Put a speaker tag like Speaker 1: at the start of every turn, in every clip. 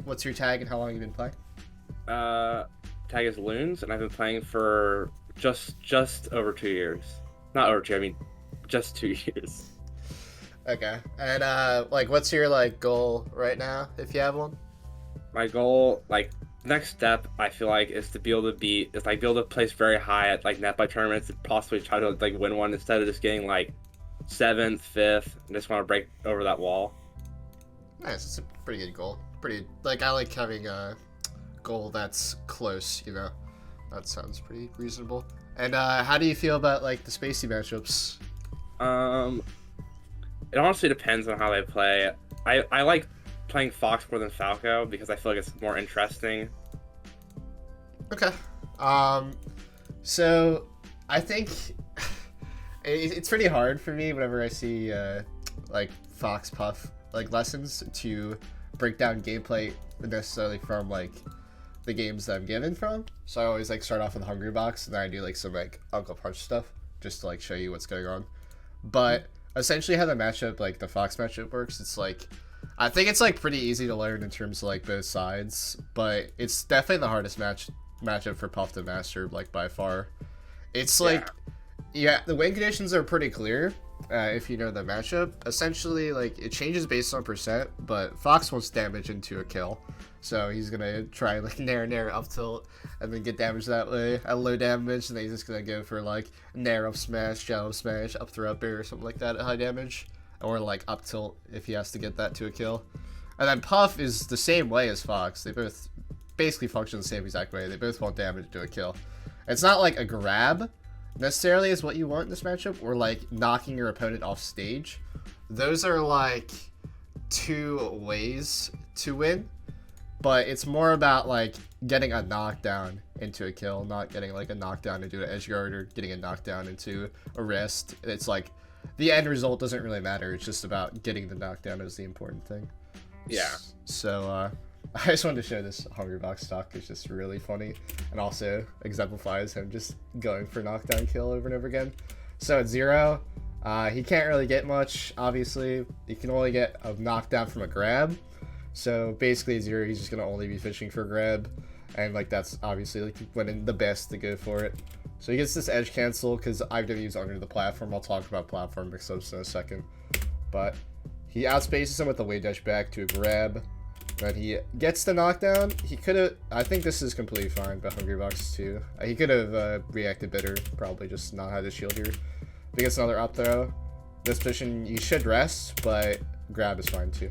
Speaker 1: what's your tag and how long have you been playing?
Speaker 2: Tag is Lunes, and I've been playing for just over 2 years. Not over two, I mean just 2 years.
Speaker 1: Okay. And like, what's your like goal right now, if you have one?
Speaker 2: My goal, like next step, I feel like is to be able to be able to place very high at like net by tournaments and possibly try to like win one instead of just getting like 7th, 5th, and just want to break over that wall.
Speaker 1: Nice. It's a pretty good goal. Pretty like I like having a goal that's close. You know, that sounds pretty reasonable. And how do you feel about like the Spacies matchups?
Speaker 2: It honestly depends on how they play. I like playing Fox more than Falco because I feel like it's more interesting.
Speaker 1: Okay. So I think it's pretty hard for me whenever I see like Fox Puff like lessons to break down gameplay necessarily from like the games that I'm given from. So I always like start off with Hungrybox and then I do like some like Uncle Punch stuff just to like show you what's going on. But essentially how the matchup, like the Fox matchup works, it's like I think it's like pretty easy to learn in terms of like both sides, but it's definitely the hardest matchup for Puff to master, like by far. It's like yeah, the win conditions are pretty clear if you know the matchup. Essentially, like it changes based on percent, but Fox wants damage into a kill, so he's gonna try like Nair up tilt and then get damage that way at low damage, and then he's just gonna go for like Nair up smash, shallow smash, up throw up Bair or something like that at high damage, or like up tilt if he has to get that to a kill. And then Puff is the same way as Fox. They both basically function the same exact way. They both want damage to a kill. It's not like a grab necessarily is what you want in this matchup, or like knocking your opponent off stage. Those are like two ways to win, but it's more about like getting a knockdown into a kill, not getting like a knockdown into an edge guard or getting a knockdown into a wrist. It's like the end result doesn't really matter. It's just about getting the knockdown is the important thing.
Speaker 2: Yeah.
Speaker 1: So I just wanted to show this Hbox Stock. It's just really funny and also exemplifies him just going for knockdown kill over and over again. So at 0, he can't really get much, obviously. He can only get a knockdown from a grab. So basically at 0, he's just going to only be fishing for grab. And like that's obviously like winning the best to go for it. So he gets this edge cancel because IW's under the platform. I'll talk about platform mix-ups in a second. But he outspaces him with the Wavedash Back to a grab. Then he gets the knockdown. He could have, I think this is completely fine, but Hungrybox too. He could have reacted better, probably just not had the shield here. If he gets another up throw, this position you should rest, but grab is fine too.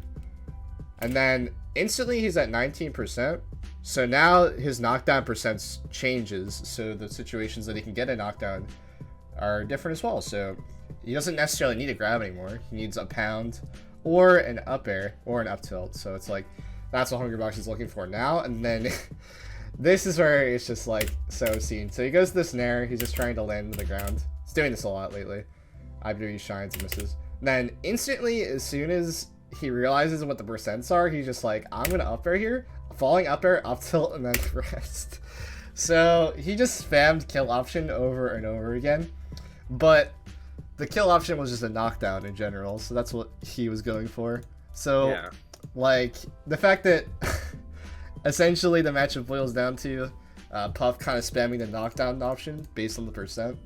Speaker 1: And then instantly he's at 19%. So now his knockdown percent changes, so the situations that he can get a knockdown are different as well. So he doesn't necessarily need a grab anymore. He needs a pound or an up air or an up tilt. So it's like that's what Hungrybox is looking for now. And then this is where it's just like so seen. So he goes to this Nair. He's just trying to land to the ground. He's doing this a lot lately. IW shines and misses. And then instantly, as soon as he realizes what the percents are, he's just like, I'm gonna up air here, falling up air, up tilt, and then rest. So he just spammed kill option over and over again. But the kill option was just a knockdown in general, so that's what he was going for. So yeah. Like the fact that essentially the matchup boils down to Puff kind of spamming the knockdown option based on the percent.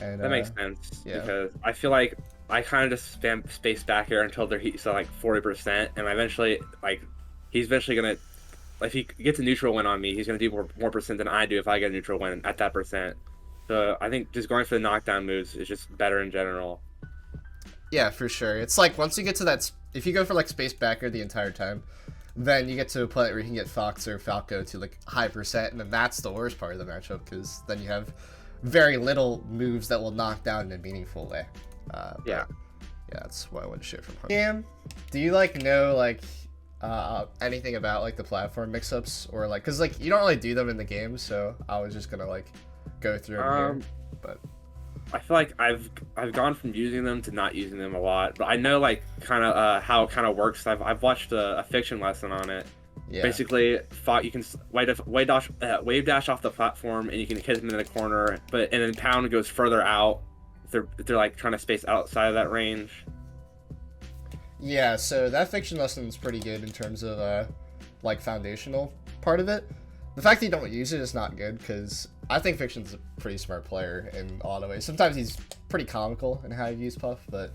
Speaker 1: And
Speaker 2: that makes sense, yeah. Because I feel like I kind of just spam space back here until they're like 40%, and eventually, like, he's eventually gonna, if he gets a neutral win on me, he's gonna do more percent than I do if I get a neutral win at that percent. So I think just going for the knockdown moves is just better in general.
Speaker 1: Yeah, for sure. It's like once you get to that, if you go for like space backer the entire time, then you get to a point where you can get Fox or Falco to like high percent, and then that's the worst part of the matchup because then you have very little moves that will knock down in a meaningful way. Yeah, that's what I want to share from home. Cam, do you like know like anything about like the platform mix-ups or like, cause like you don't really do them in the game, so I was just gonna like go through them here, but
Speaker 2: I feel like I've gone from using them to not using them a lot, but I know like kind of how it kind of works. I've watched a fiction lesson on it. Yeah. Basically, you can wave dash off the platform and you can hit them in the corner, and then pound goes further out if they're like trying to space outside of that range.
Speaker 1: Yeah, so that fiction lesson is pretty good in terms of like foundational part of it. The fact that you don't use it is not good, because I think Fiction's a pretty smart player in a lot of ways. Sometimes he's pretty comical in how he views Puff, but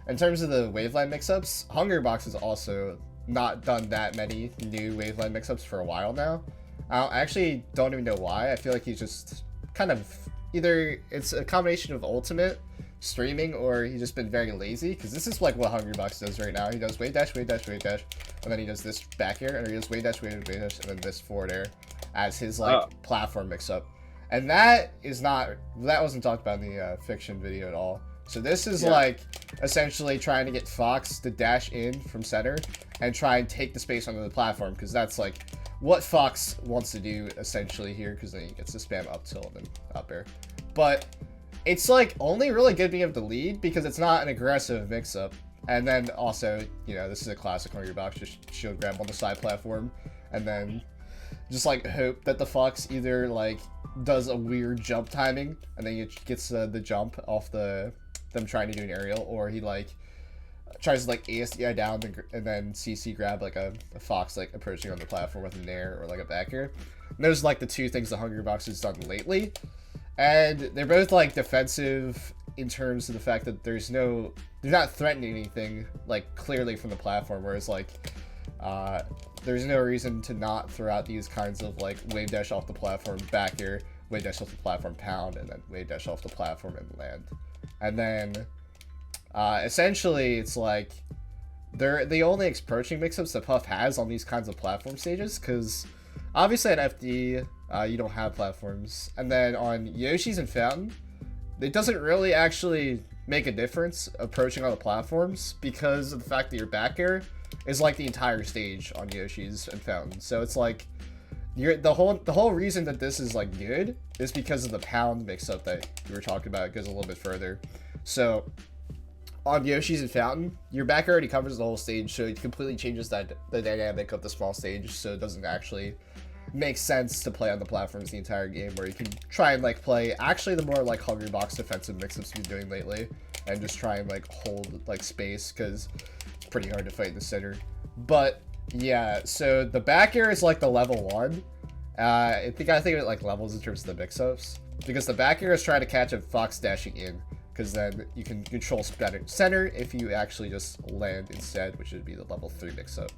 Speaker 1: in terms of the waveline mix-ups, Hbox has also not done that many new waveline mix-ups for a while now. I actually don't even know why. I feel like he's just kind of, either it's a combination of ultimate streaming, or he's just been very lazy, because this is like what Hbox does right now. He does Wavedash, and then he does this back air, and he does Wavedash, and then this forward air as his like platform mix-up. And that wasn't talked about in the Fiction video at all. So this is like essentially trying to get Fox to dash in from center and try and take the space onto the platform, because that's like what Fox wants to do essentially here, because then he gets to spam up tilt and up air. But it's like only really good being able to lead, because it's not an aggressive mix-up. And then also, you know, this is a classic Hbox, just shield grab on the side platform, and then just like hope that the Fox either like does a weird jump timing, and then he gets the jump off them trying to do an aerial, or he like tries to like ASDI down and then CC grab like a Fox like approaching on the platform with a Nair or like a back air. And those are like the two things the Hbox has done lately, and they're both like defensive in terms of the fact that they're not threatening anything like clearly from the platform, whereas like there's no reason to not throw out these kinds of like wave dash off the platform back air, wave dash off the platform pound, and then wave dash off the platform and land. And then essentially it's like they're the only approaching mix-ups that Puff has on these kinds of platform stages, because obviously at FD you don't have platforms, and then on Yoshi's and Fountain it doesn't really actually make a difference approaching on the platforms, because of the fact that your back air is like the entire stage on Yoshi's and Fountain. So it's like the whole reason that this is like good is because of the pound mix-up that you were talking about. It goes a little bit further. So on Yoshi's and Fountain, your back already covers the whole stage, so it completely changes the dynamic of the small stage, so it doesn't actually make sense to play on the platforms the entire game, where you can try and like play actually the more like Hbox defensive mix-ups you've been doing lately, and just try and like hold like space, because it's pretty hard to fight in the center. But yeah, so the back air is like the level 1. I think of it like levels in terms of the mix-ups, because the back air is trying to catch a Fox dashing in, because then you can control center if you actually just land instead, which would be the level 3 mix-up.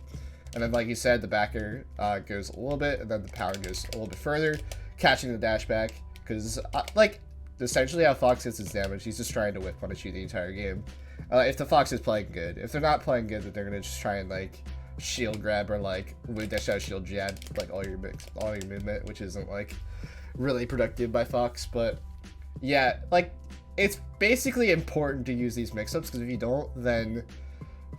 Speaker 1: And then, like you said, the back air goes a little bit, and then the pound goes a little bit further, catching the dash back, because like essentially how Fox gets his damage, he's just trying to whip punish you the entire game. If the Fox is playing good. If they're not playing good, then they're gonna just try and like shield grab or like wave dash out shield jab like all your movement, which isn't like really productive by Fox. But yeah, like it's basically important to use these mix-ups, because if you don't, then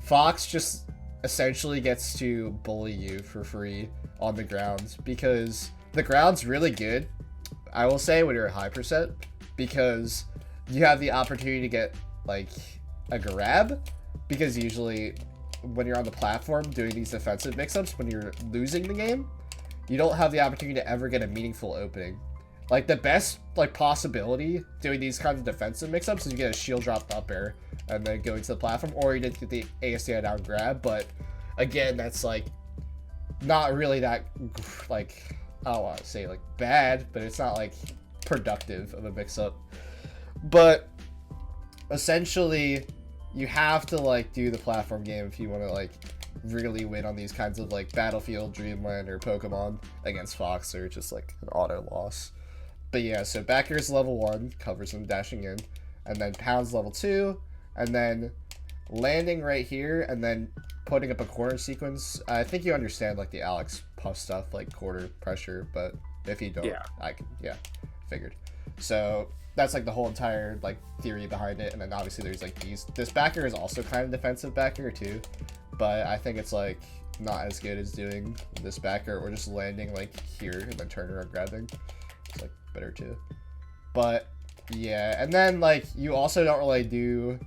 Speaker 1: Fox just essentially gets to bully you for free on the ground, because the ground's really good, I will say, when you're a high percent, because you have the opportunity to get like a grab, because usually when you're on the platform doing these defensive mix-ups, when you're losing the game, you don't have the opportunity to ever get a meaningful opening. Like the best like possibility doing these kinds of defensive mix-ups is you get a shield drop up air and then go into the platform, or you did get the ASDI down grab, but again, that's like not really that like, I don't want to say like bad, but it's not like productive of a mix-up. But essentially you have to like do the platform game if you want to like really win on these kinds of like Battlefield, Dreamland, or Pokemon against Fox, or just like an auto loss. But yeah, so back air's level 1, covers them dashing in, and then pound's level 2, and then landing right here, and then putting up a corner sequence. I think you understand like the Alex Puff stuff, like quarter pressure, but if you don't, yeah, figured. So that's like the whole entire like theory behind it. And then obviously there's like this back air is also kind of defensive back air too, but I think it's like not as good as doing this back air or just landing like here and then turning around grabbing. It's like better too. But yeah, and then like you also don't really do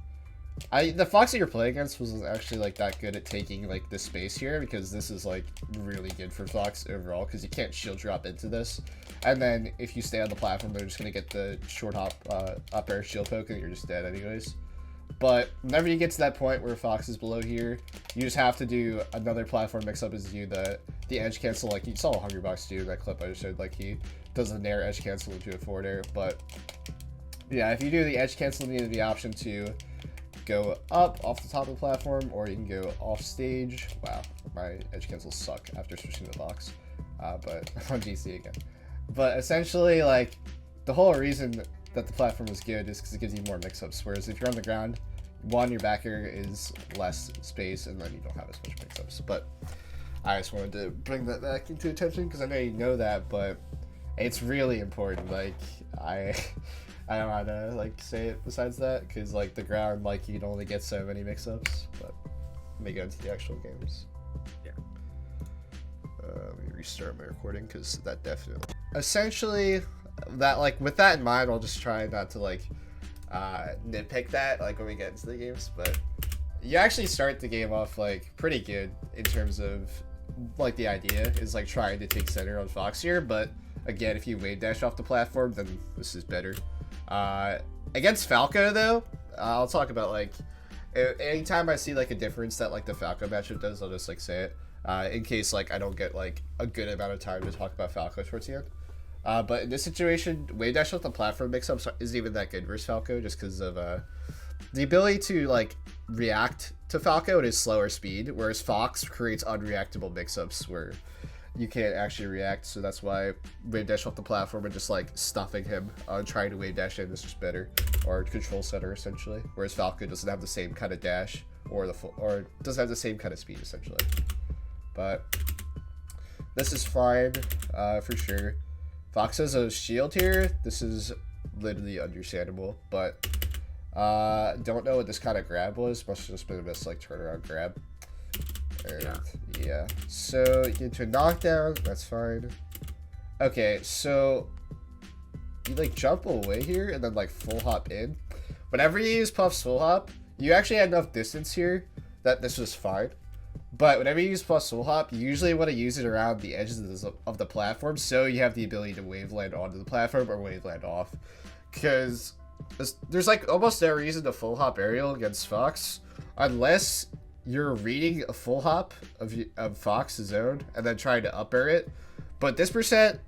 Speaker 1: the Fox that you're playing against wasn't actually like that good at taking like the space here, because this is like really good for Fox overall, because you can't shield drop into this, and then if you stay on the platform, they're just gonna get the short hop up air shield poke and you're just dead anyways. But whenever you get to that point where Fox is below here, you just have to do another platform mix up as you do the the edge cancel, like you saw Hungrybox do in that clip I just showed, like he does the Nair edge cancel into a forward air. But yeah, if you do the edge cancel, you need the option to go up off the top of the platform, or you can go off stage. Wow, my edge cancels suck after switching to the box, but I'm on GC again. But essentially, like, the whole reason that the platform is good is because it gives you more mix-ups, whereas if you're on the ground, one, your back air is less space, and then you don't have as much mix-ups. But I just wanted to bring that back into attention, because I know you know that, but it's really important. Like, I don't know how to, like, say it besides that, because, like, the ground, like, you can only get so many mix-ups. But let me go into the actual games.
Speaker 2: Yeah.
Speaker 1: Let me restart my recording, because that definitely... Essentially, that, like, with that in mind, I'll just try not to, like, nitpick that, like, when we get into the games, but you actually start the game off, like, pretty good in terms of, like, the idea is, like, trying to take center on Fox here, but again, if you wave dash off the platform, then this is better. Against Falco, though, I'll talk about, like, anytime I see, like, a difference that, like, the Falco matchup does, I'll just, like, say it, in case, like, I don't get, like, a good amount of time to talk about Falco towards the end. But in this situation, Wavedash with the platform mix-ups isn't even that good versus Falco, just because of the ability to, like, react to Falco at his slower speed, whereas Fox creates unreactable mix-ups where you can't actually react, so that's why Wavedash off the platform and just, like, stuffing him on trying to Wavedash in is just better, or control center, essentially, whereas Falco doesn't have the same kind of dash, or doesn't have the same kind of speed, essentially. But this is fine, for sure. Fox has a shield here. This is literally understandable, but don't know what this kind of grab was. Must have just been a best, like, turnaround grab. And yeah. So you get to a knockdown. That's fine. Okay, so you, like, jump away here and then, like, full hop in. Whenever you use Puff's full hop, you actually had enough distance here that this was fine. But whenever you use plus full hop, you usually want to use it around the edges of the platform, so you have the ability to wave land onto the platform or wave land off. Because there's, like, almost no reason to full hop aerial against Fox, unless you're reading a full hop of Fox's zone and then trying to up air it. But this percent,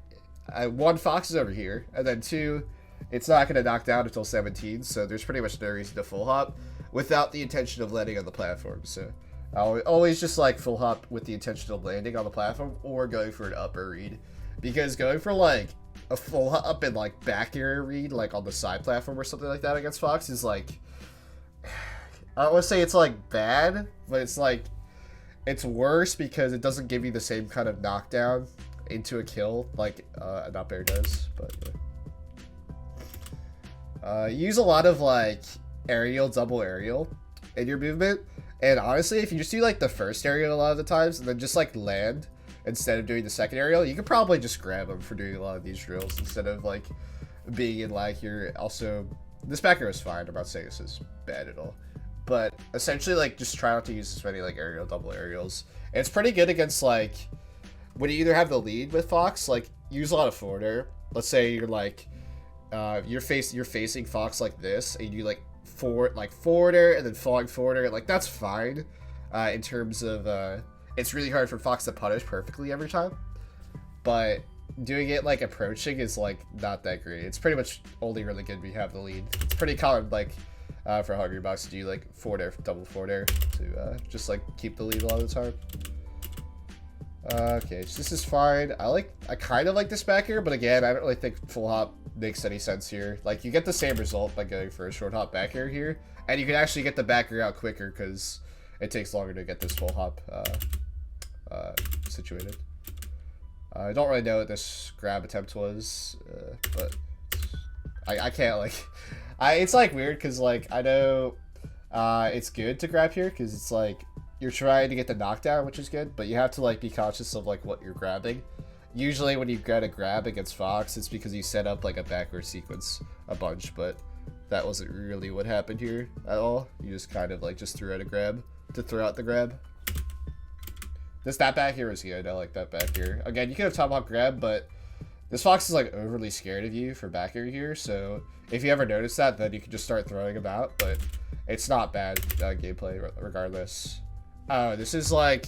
Speaker 1: one, Fox is over here, and then two, it's not going to knock down until 17, so there's pretty much no reason to full hop without the intention of landing on the platform. So I'll always just, like, full hop with the intention of landing on the platform or going for an upper read, because going for, like, a full hop and, like, back air read, like, on the side platform or something like that against Fox is, like, I don't want to say it's, like, bad, but it's, like, it's worse because it doesn't give you the same kind of knockdown into a kill like an up air does. But yeah. Use a lot of, like, aerial, double aerial in your movement. And honestly, if you just do, like, the first aerial a lot of the times and then just, like, land instead of doing the second aerial, you could probably just grab them for doing a lot of these drills instead of, like, being in lag here. Also, this back air is fine. I'm not saying this is bad at all. But essentially, like, just try not to use as many, like, aerial, double aerials. And it's pretty good against, like, when you either have the lead with Fox, like, use a lot of forward air. Let's say you're, like, you're facing Fox like this, and you do, like, forward air and then falling forward air. Like, that's fine in terms of it's really hard for Fox to punish perfectly every time, but doing it, like, approaching is, like, not that great. It's pretty much only really good when you have the lead. It's pretty common, like, for Hungrybox to do, like, forward air, double forward air to just, like, keep the lead a lot of the time. Okay, so this is fine. I kind of like this back air, but again, I don't really think full hop makes any sense here. Like, you get the same result by going for a short hop back air here, and you can actually get the back air out quicker because it takes longer to get this full hop situated. I don't really know what this grab attempt was, but I can't, like, it's, like, weird because, like, I know it's good to grab here because it's, like, you're trying to get the knockdown, which is good, but you have to, like, be conscious of, like, what you're grabbing. Usually when you get a grab against Fox, it's because you set up, like, a backward sequence a bunch, but that wasn't really what happened here at all. You just kind of, like, just threw out a grab to throw out the grab. That back here was good. I like that back here. Again, you could have Tomahawk grab, but this Fox is, like, overly scared of you for back air here, so if you ever notice that, then you can just start throwing him out, but it's not bad gameplay regardless. Oh, this is, like,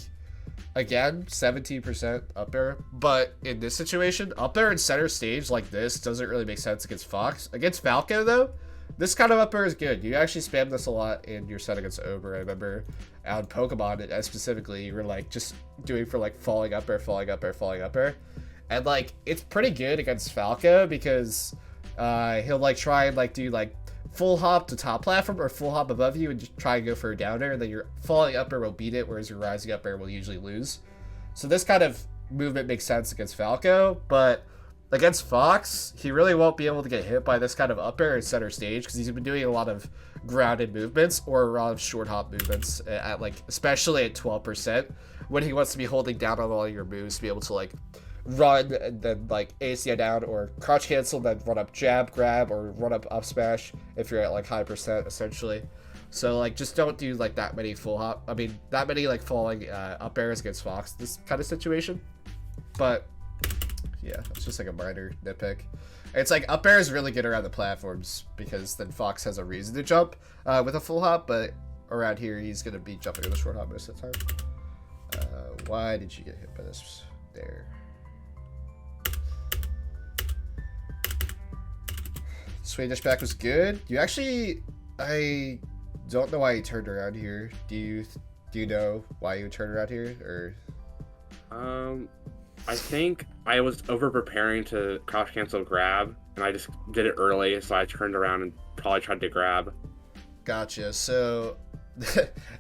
Speaker 1: Again, 17% up air, but in this situation, up air in center stage like this doesn't really make sense against Fox. Against Falco, though, this kind of up air is good. You actually spam this a lot in your set against Ober. I remember on Pokemon, specifically, you were like just doing for like falling up air, falling up air, falling up air. And like, it's pretty good against Falco because he'll like try and like do like full hop to top platform or full hop above you and just try and go for a down air, and then your falling up air will beat it, whereas your rising up air will usually lose. So this kind of movement makes sense against Falco, but against Fox, he really won't be able to get hit by this kind of up air in center stage because he's been doing a lot of grounded movements or a lot of short hop movements at like, especially at 12%, when he wants to be holding down on all your moves to be able to like run and then like ACI down or crouch cancel, then run up jab, grab, or run up smash if you're at like high percent essentially. So like just don't do like that many that many like falling up airs against Fox this kind of situation. But yeah, it's just like a minor nitpick. It's like up air is really good around the platforms because then Fox has a reason to jump with a full hop, but around here he's gonna be jumping with a short hop most of the time. Why did you get hit by this there? Wavedash Back was good. You actually, I don't know why you turned around here. Do you know why you turned around here, or?
Speaker 2: I think I was over preparing to crouch cancel grab, and I just did it early, so I turned around and probably tried to grab.
Speaker 1: Gotcha. So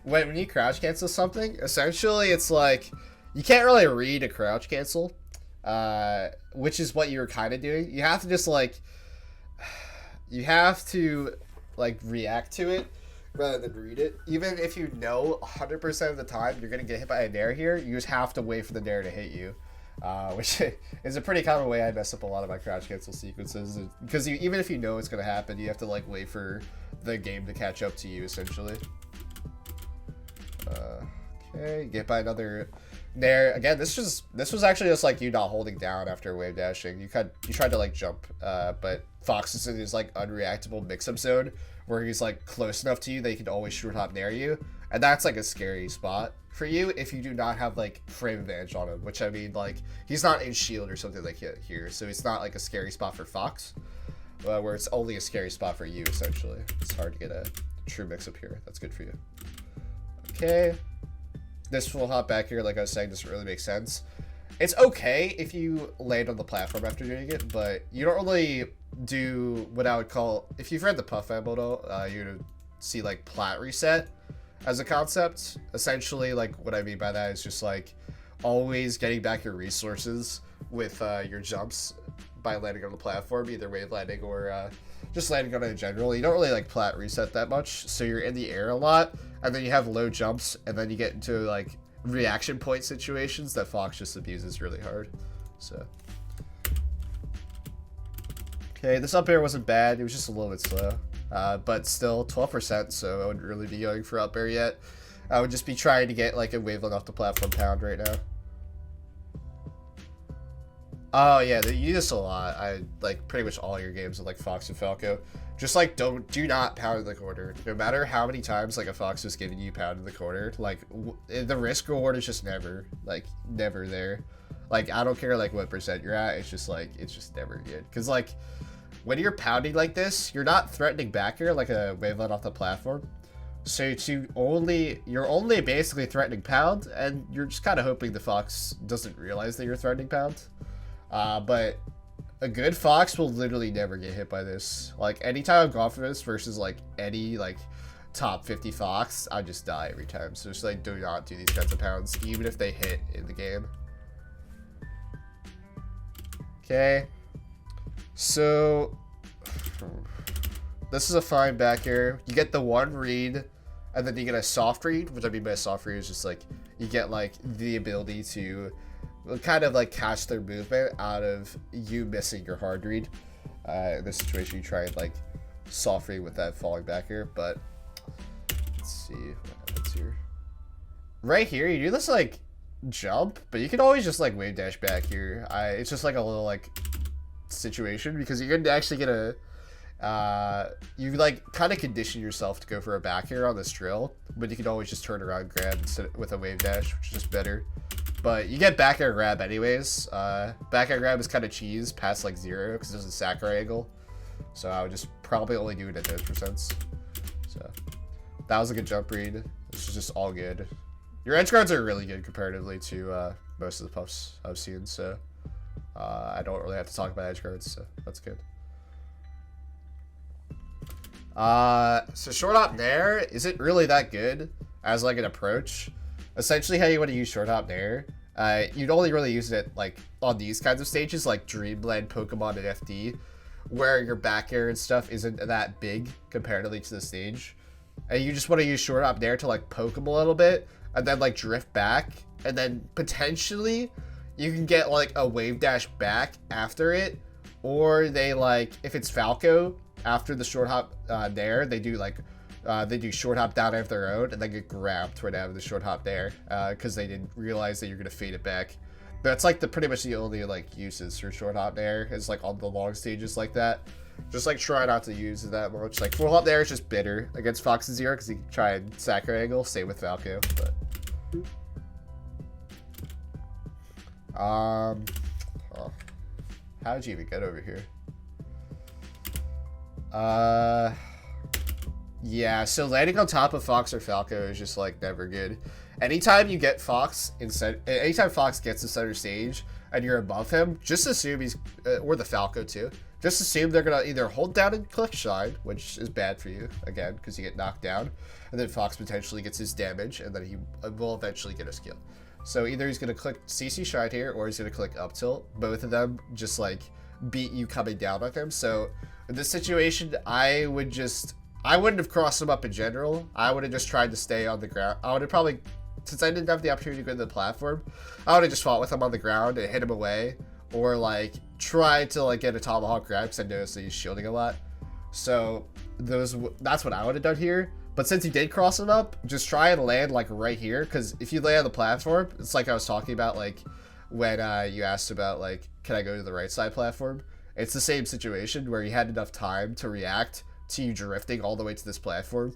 Speaker 1: when you crouch cancel something, essentially it's like you can't really read a crouch cancel, which is what you were kind of doing. You have to just like. You have to like react to it rather than read it. Even if you know 100% of the time you're gonna get hit by a Nair here, you just have to wait for the Nair to hit you, which is a pretty common way I mess up a lot of my crouch cancel sequences. Because even if you know it's gonna happen, you have to like wait for the game to catch up to you essentially. Okay, get by another Nair. Again, this was actually just like you not holding down after wave dashing. You tried to like jump, but Fox is in his like unreactable mix-up zone where he's like close enough to you that he can always short hop near you, and that's like a scary spot for you if you do not have like frame advantage on him. Which I mean, like he's not in shield or something like here, so it's not like a scary spot for Fox, where it's only a scary spot for you essentially. It's hard to get a true mix-up here. That's good for you. Okay. This full hop back here, like I was saying, doesn't really make sense. It's okay if you land on the platform after doing it, but you don't really do what I would call, if you've read the Puff model, you're gonna see like Plat Reset as a concept. Essentially, like what I mean by that is just like always getting back your resources with your jumps by landing on the platform, either wave landing or just landing on it in general. You don't really like Plat Reset that much, so you're in the air a lot, and then you have low jumps, and then you get into like reaction point situations that Fox just abuses really hard. So okay, this up air wasn't bad, it was just a little bit slow, but still 12%, so I wouldn't really be going for up air yet. I would just be trying to get like a wavelet off the platform pound right now. Oh yeah, you do this a lot. I like pretty much all your games with like Fox and Falco. Just like do not pound in the corner. No matter how many times like a Fox is giving you pound in the corner, like the risk reward is just never there. Like I don't care like what percent you're at. It's just never good. Cause like when you're pounding like this, you're not threatening back here like a wavelet off the platform. So you're only basically threatening pound, and you're just kind of hoping the Fox doesn't realize that you're threatening pound. But a good Fox will literally never get hit by this. Like anytime I've gone for this versus like any like top 50 Fox, I just die every time. So just like do not do these kinds of pounds, even if they hit in the game. Okay, so this is a fine back air. You get the one read, and then you get a soft read, which I mean by a soft read is just like you get like the ability to kind of like catch their movement out of you missing your hard read. In this situation, you try and like soft read with that falling back here, but let's see what happens here. Right here, you do this like jump, but you can always just like Wavedash back here. It's just like a little like situation because you're gonna actually get a you like kind of condition yourself to go for a back air on this drill, but you can always just turn around grab with a wave dash, which is just better. But you get back air grab anyways. Back air grab is kind of cheese past like 0 because there's a Sakurai angle. So I would just probably only do it at those percents. So that was a good jump read. This is just all good. Your edge guards are really good comparatively to most of the puffs I've seen. So I don't really have to talk about edge guards. So that's good. So short hop Nair isn't really that good as like an approach. Essentially how you want to use short hop Nair, you'd only really use it like on these kinds of stages like Dreamland, Pokemon, and FD, where your back air and stuff isn't that big comparatively to the stage. And you just want to use short hop Nair to like poke them a little bit and then like drift back, and then potentially you can get like a Wavedash Back after it, or they like, if it's Falco, after the short hop Nair, they do like they do short hop down of their own and then get grabbed right out of the short hop there because they didn't realize that you're gonna fade it back. That's like pretty much the only like uses for short hop Nair is like on the long stages like that. Just like try not to use it that much. Like full hop Nair is just bitter against Fox and Zero because you can try and Sakurai angle. Same with Falco, but oh. How'd you even get over here? Yeah, so landing on top of Fox or Falco is just like never good. Anytime you get Fox anytime Fox gets to center stage and you're above him, just assume he's or the Falco too. Just assume they're gonna either hold down and click shine, which is bad for you again because you get knocked down, and then Fox potentially gets his damage, and then he will eventually get a skill. So either he's gonna click CC shine here, or he's gonna click up tilt. Both of them just like beat you coming down on him. So in this situation, I wouldn't have crossed him up in general. I would have just tried to stay on the ground. I would have probably, since I didn't have the opportunity to go to the platform, I would have just fought with him on the ground and hit him away, or like try to like get a tomahawk grab because I noticed that he's shielding a lot. So that's what I would have done here. But since he did cross him up, just try and land like right here, because if you lay on the platform, it's like I was talking about like when you asked about like, can I go to the right side platform? It's the same situation where you had enough time to react to you drifting all the way to this platform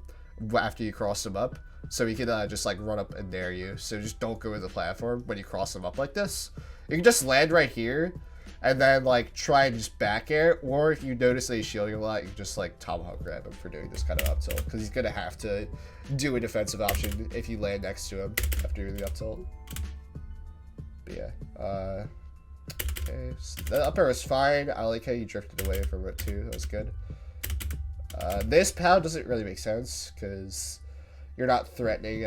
Speaker 1: after you cross him up, so he can just like run up and nair you. So just don't go to the platform when you cross him up like this. You can just land right here and then like try and just back air, or if you notice that he's shielding a lot, you can just like tomahawk grab him for doing this kind of up tilt, because he's gonna have to do a defensive option if you land next to him after doing the up tilt. But yeah, okay, so the up air was fine. I like how you drifted away from it too. That was good. This pound doesn't really make sense because you're not threatening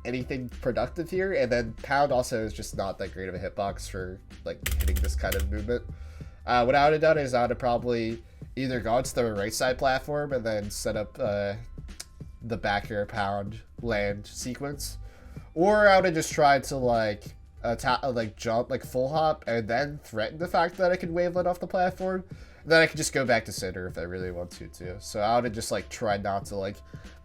Speaker 1: anything productive here, and then pound also is just not that great of a hitbox for like hitting this kind of movement. What I would have done is I would have probably either gone to the right side platform and then set up the back air pound land sequence, or I would have just tried to like jump like full hop and then threaten the fact that I could wavelet off the platform. Then I could just go back to center if I really want to too. So I would have just like tried not to like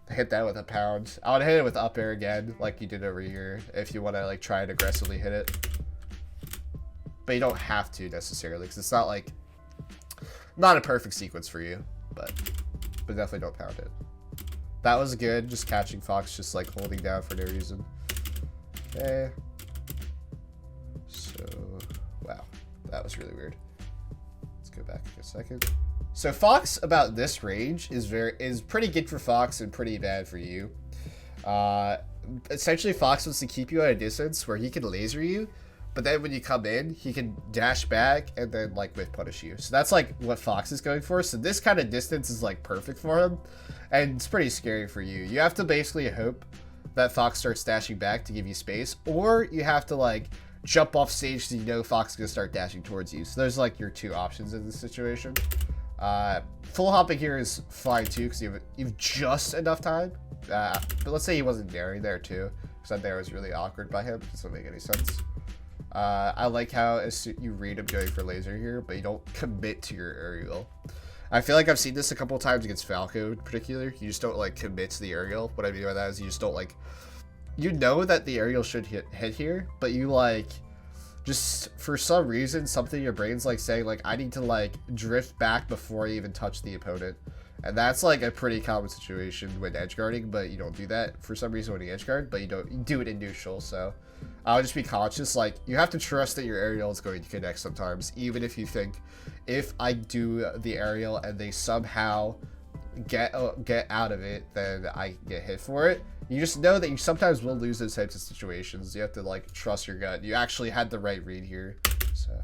Speaker 1: hit that with a pound. I would hit it with up air again like you did over here if you want to like try and aggressively hit it. But you don't have to necessarily, because it's not like not a perfect sequence for you, but definitely don't pound it. That was good, just catching Fox just like holding down for no reason. Okay. So wow, that was really weird. Go back a second. So Fox about this range is pretty good for Fox and pretty bad for you. Essentially Fox wants to keep you at a distance where he can laser you, but then when you come in, he can dash back and then like whiff punish you. So that's like what Fox is going for. So this kind of distance is like perfect for him, and it's pretty scary for you. You have to basically hope that Fox starts dashing back to give you space, or you have to like jump off stage so you know Fox is going to start dashing towards you. So there's like your two options in this situation. Full hopping here is fine too, because you've just enough time. But let's say he wasn't daring there too, because that there was really awkward by him. It doesn't make any sense. I like how you read him going for laser here, but you don't commit to your aerial. I feel like I've seen this a couple of times against Falco in particular. You just don't like commit to the aerial. What I mean by that is you just don't like, you know that the aerial should hit here, but you like just for some reason, something in your brain's like saying like, I need to like drift back before I even touch the opponent. And that's like a pretty common situation when edge guarding, but you don't do that for some reason when you edge guard, but you do it in neutral. So I'll just be conscious, like you have to trust that your aerial is going to connect sometimes, even if you think if I do the aerial and they somehow get out of it, then I get hit for it. You just know that you sometimes will lose those types of situations. You have to like trust your gut. You actually had the right read here. So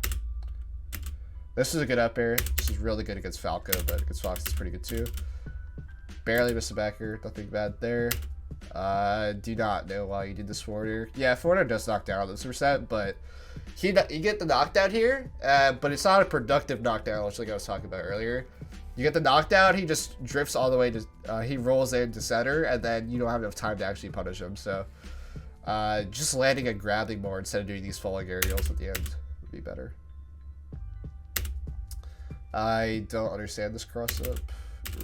Speaker 1: this is a good up air. This is really good against Falco, but against Fox it's pretty good too. Barely missed a backer. Nothing bad there. Do not know why you did this forwarder. Yeah, forwarder does knock down this percent, but you get the knockdown here, but it's not a productive knockdown, which like I was talking about earlier. You get the knockdown, he just drifts all the way to, he rolls into center, and then you don't have enough time to actually punish him. So just landing and grabbing more instead of doing these falling aerials at the end would be better. I don't understand this cross up,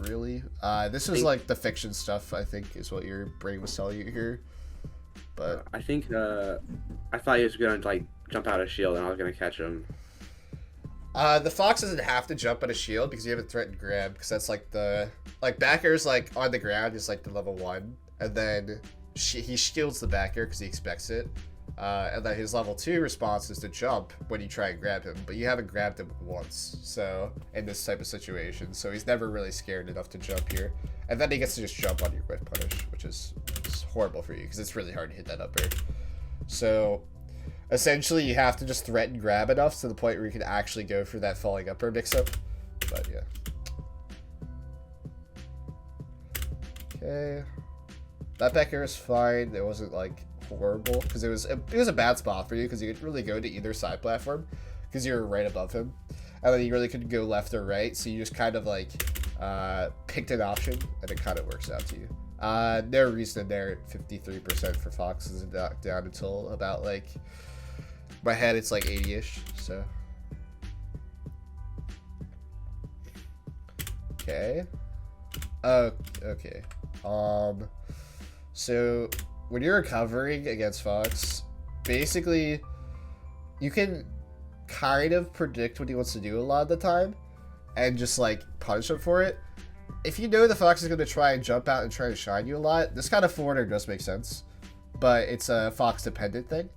Speaker 1: really. This is like the fiction stuff, I think, is what your brain was telling you here. But
Speaker 2: I think I thought he was gonna like jump out of shield and I was gonna catch him.
Speaker 1: The Fox doesn't have to jump on a shield because you have a threatened grab, because that's like the backer's like on the ground is like the level 1, and then he shields the backer because he expects it, and then his level 2 response is to jump when you try and grab him, but you haven't grabbed him once, so in this type of situation, so he's never really scared enough to jump here, and then he gets to just jump on your whiff punish, which is horrible for you because it's really hard to hit that up air. So essentially, you have to just threaten grab enough to the point where you can actually go for that falling upper mix-up. But yeah. Okay. That back air is fine. It wasn't like horrible because it was a bad spot for you because you could really go to either side platform because you were right above him, and then you really couldn't go left or right. So you just kind of like picked an option, and it kind of works out to you. No reason there at 53% for Fox is not down until about like. My head, it's like 80-ish, so. Okay. Okay. So when you're recovering against Fox, basically, you can kind of predict what he wants to do a lot of the time, and just like punish him for it. If you know the Fox is going to try and jump out and try to shine you a lot, this kind of forwarder does make sense, but it's a Fox dependent thing.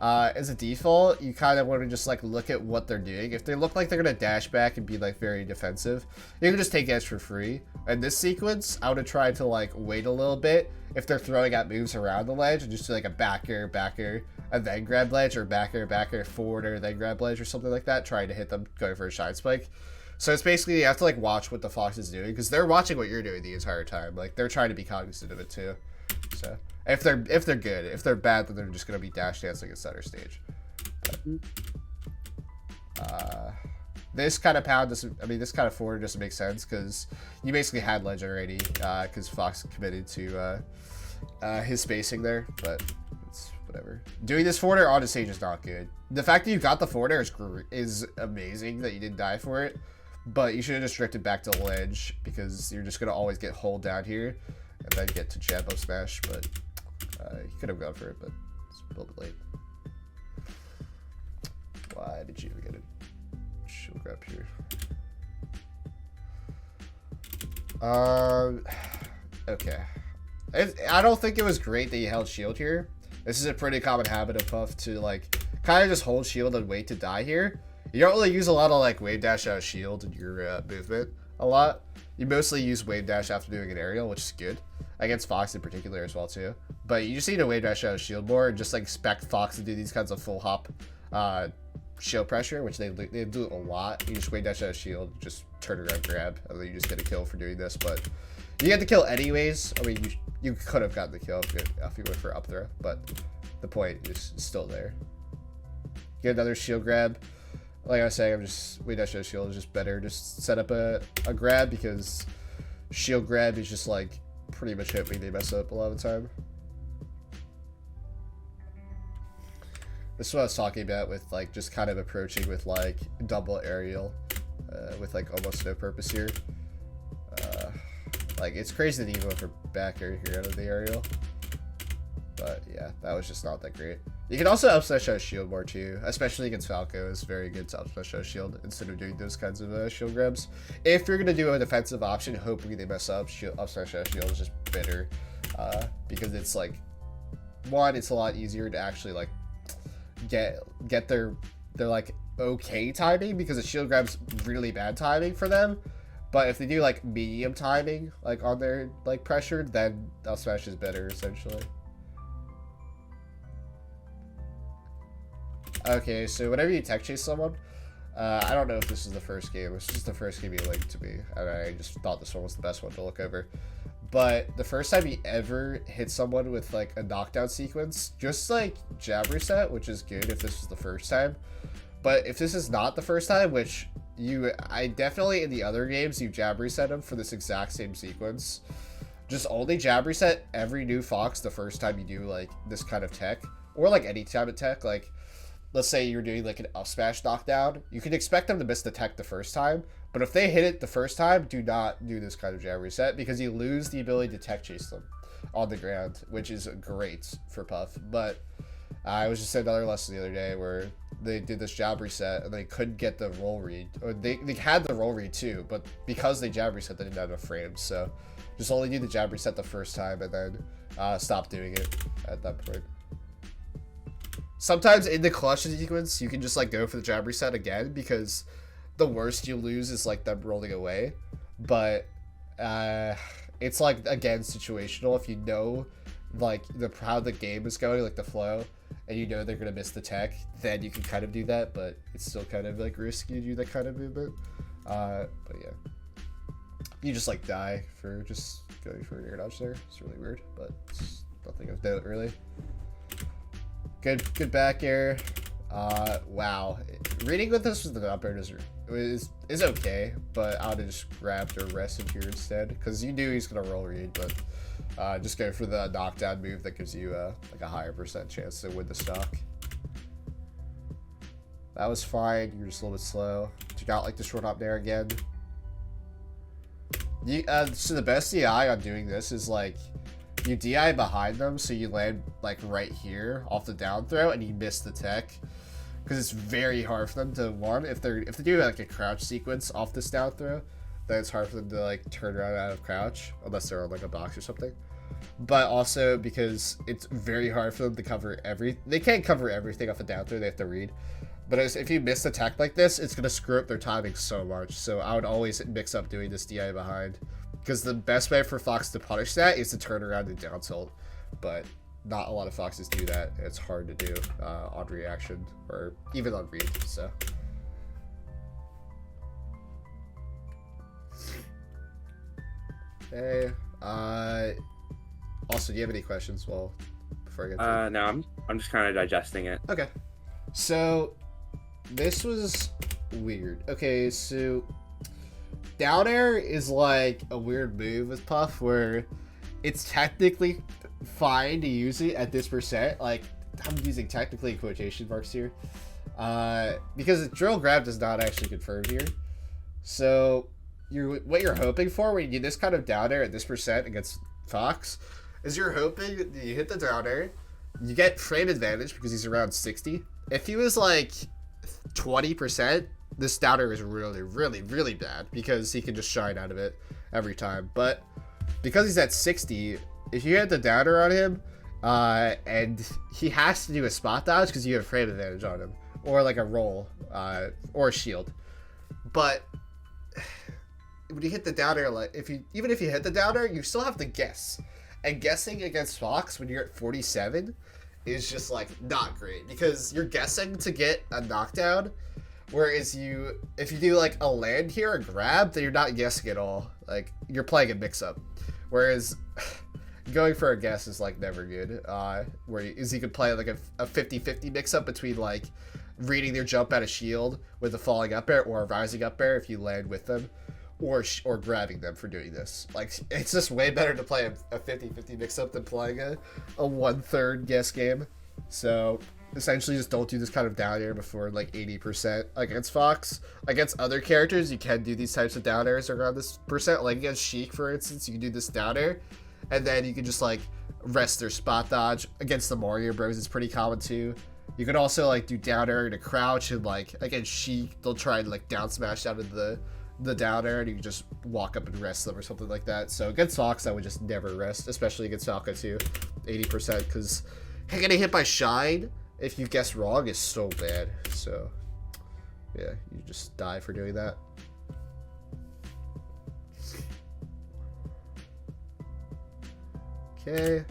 Speaker 1: As a default, you kind of want to just like look at what they're doing. If they look like they're gonna dash back and be like very defensive, you can just take edge for free. In this sequence, I would have tried to like wait a little bit if they're throwing out moves around the ledge and just do like a backer, and then grab ledge, or backer, forwarder, then grab ledge, or something like that, trying to hit them going for a shine spike. So it's basically you have to like watch what the Fox is doing because they're watching what you're doing the entire time. Like they're trying to be cognizant of it too. So. If they're good, if they're bad, then they're just gonna be dash dancing at center stage. But, this kind of pound doesn't. I mean, this kind of forward doesn't make sense because you basically had ledge already. Because Fox committed to his spacing there, but it's whatever. Doing this forwarder on the stage is not good. The fact that you got the forwarder is amazing that you didn't die for it, but you should have just drifted back to ledge because you're just gonna always get hold down here and then get to jab up smash, but. You could have gone for it, but it's a little bit late. Why did you even get a shield grab here? Okay. I don't think it was great that you held shield here. This is a pretty common habit of Puff to like kind of just hold shield and wait to die here. You don't really use a lot of like wave dash out of shield in your movement a lot. You mostly use wave dash after doing an aerial, which is good. Against Fox in particular as well too. But you just need to wave dash out of shield more and just like expect Fox to do these kinds of full hop shield pressure, which they do a lot. You just wave dash out of shield, just turn around grab, and then you just get a kill for doing this. But you get the kill anyways. I mean, you could have gotten the kill if you went for up throw, but the point is still there. Get another shield grab. Like I was saying, I'm just wave dash out of shield is just better. Just set up a grab because shield grab is just like pretty much hoping they mess up a lot of the time. This is what I was talking about with like just kind of approaching with like double aerial with like almost no purpose here. Like it's crazy that he even went for back air here out of the aerial, but yeah, that was just not that great. You can also Upsmash OOS shield more too, especially against Falco. It's very good to Upsmash OOS shield instead of doing those kinds of shield grabs. If you're gonna do a defensive option, hoping they mess up, Upsmash OOS shield is just better because it's like, one, it's a lot easier to actually like get their like okay timing, because a shield grab's really bad timing for them. But if they do like medium timing, like on their like pressure, then Upsmash is better essentially. Okay, so whenever you tech chase someone, I don't know if this is the first game. This is the first game you linked to me, and I just thought this one was the best one to look over. But the first time you ever hit someone with like a knockdown sequence, just like jab reset, which is good if this is the first time. But if this is not the first time, which I definitely in the other games you jab reset them for this exact same sequence. Just only jab reset every new Fox the first time you do like this kind of tech, or like any type of tech. Like, let's say you're doing like an up smash knockdown, you can expect them to miss the tech the first time, but if they hit it the first time, do not do this kind of jab reset, because you lose the ability to tech chase them on the ground, which is great for Puff. But I was just at another lesson the other day where they did this jab reset and they couldn't get the roll read, or they had the roll read too, but because they jab reset, they didn't have enough frames. So just only do the jab reset the first time and then stop doing it at that point. Sometimes in the clutch sequence, you can just like go for the jab reset again, because the worst you lose is like them rolling away. But it's like, again, situational. If you know like how the game is going, like the flow, and you know they're gonna miss the tech, then you can kind of do that. But it's still kind of like risky to do that kind of movement. But yeah, you just like die for just going for an air dodge there. It's really weird, but it's nothing of note really. Good back air. Wow. Reading with this with the up air is okay, but I would have just grabbed or rested here instead, because you knew he's gonna roll read, but just go for the knockdown move that gives you like a higher % chance to win the stock. That was fine. You're just a little bit slow. You got like the short hop there again. So the best DI on doing this is like, you DI behind them, so you land like right here off the down throw, and you miss the tech, because it's very hard for them to if they do like a crouch sequence off this down throw, then it's hard for them to like turn around out of crouch unless they're on like a box or something. But also because it's very hard for them to cover they can't cover everything off a down throw. They have to read. But if you miss the tech like this, it's gonna screw up their timing so much. So I would always mix up doing this DI behind, because the best way for Fox to punish that is to turn around and down tilt. But not a lot of Foxes do that. It's hard to do on reaction, or even on read, so. Okay. Also, do you have any questions? Well, before I get to
Speaker 2: no, I'm just kind of digesting it.
Speaker 1: Okay. So, this was weird. Okay, so down air is like a weird move with Puff, where it's technically fine to use it at this %. Like, I'm using technically in quotation marks here, because drill grab does not actually confirm here. So what you're hoping for when you do this kind of down air at this % against Fox is you're hoping that you hit the down air, you get frame advantage because he's around 60. If he was like 20%, this down air is really, really, really bad, because he can just shine out of it every time. But because he's at 60, if you hit the down air on him, and he has to do a spot dodge because you have frame advantage on him, or like a roll, or a shield. But when you hit the down air, like even if you hit the down air, you still have to guess. And guessing against Fox when you're at 47 is just like not great, because you're guessing to get a knockdown, whereas if you do like a land here, a grab, then you're not guessing at all. Like, you're playing a mix-up. Whereas going for a guess is like never good. Whereas you could play like a 50-50 mix-up between like reading their jump out of shield with a falling up air, or a rising up air if you land with them, or grabbing them for doing this. Like, it's just way better to play a 50-50 mix-up than playing a 1/3 guess game. So essentially just don't do this kind of down air before like 80% against Fox. Against other characters, you can do these types of down airs around this %. Like against Sheik, for instance, you can do this down air, and then you can just like rest their spot dodge. Against the Mario Bros, it's pretty common too. You can also like do down air to crouch, and like against Sheik, they'll try and like down smash out of the down air, and you can just walk up and rest them or something like that. So against Fox, I would just never rest, especially against Falco too, 80%, because getting hit by Shine, if you guess wrong, is so bad. So yeah, you just die for doing that. Okay.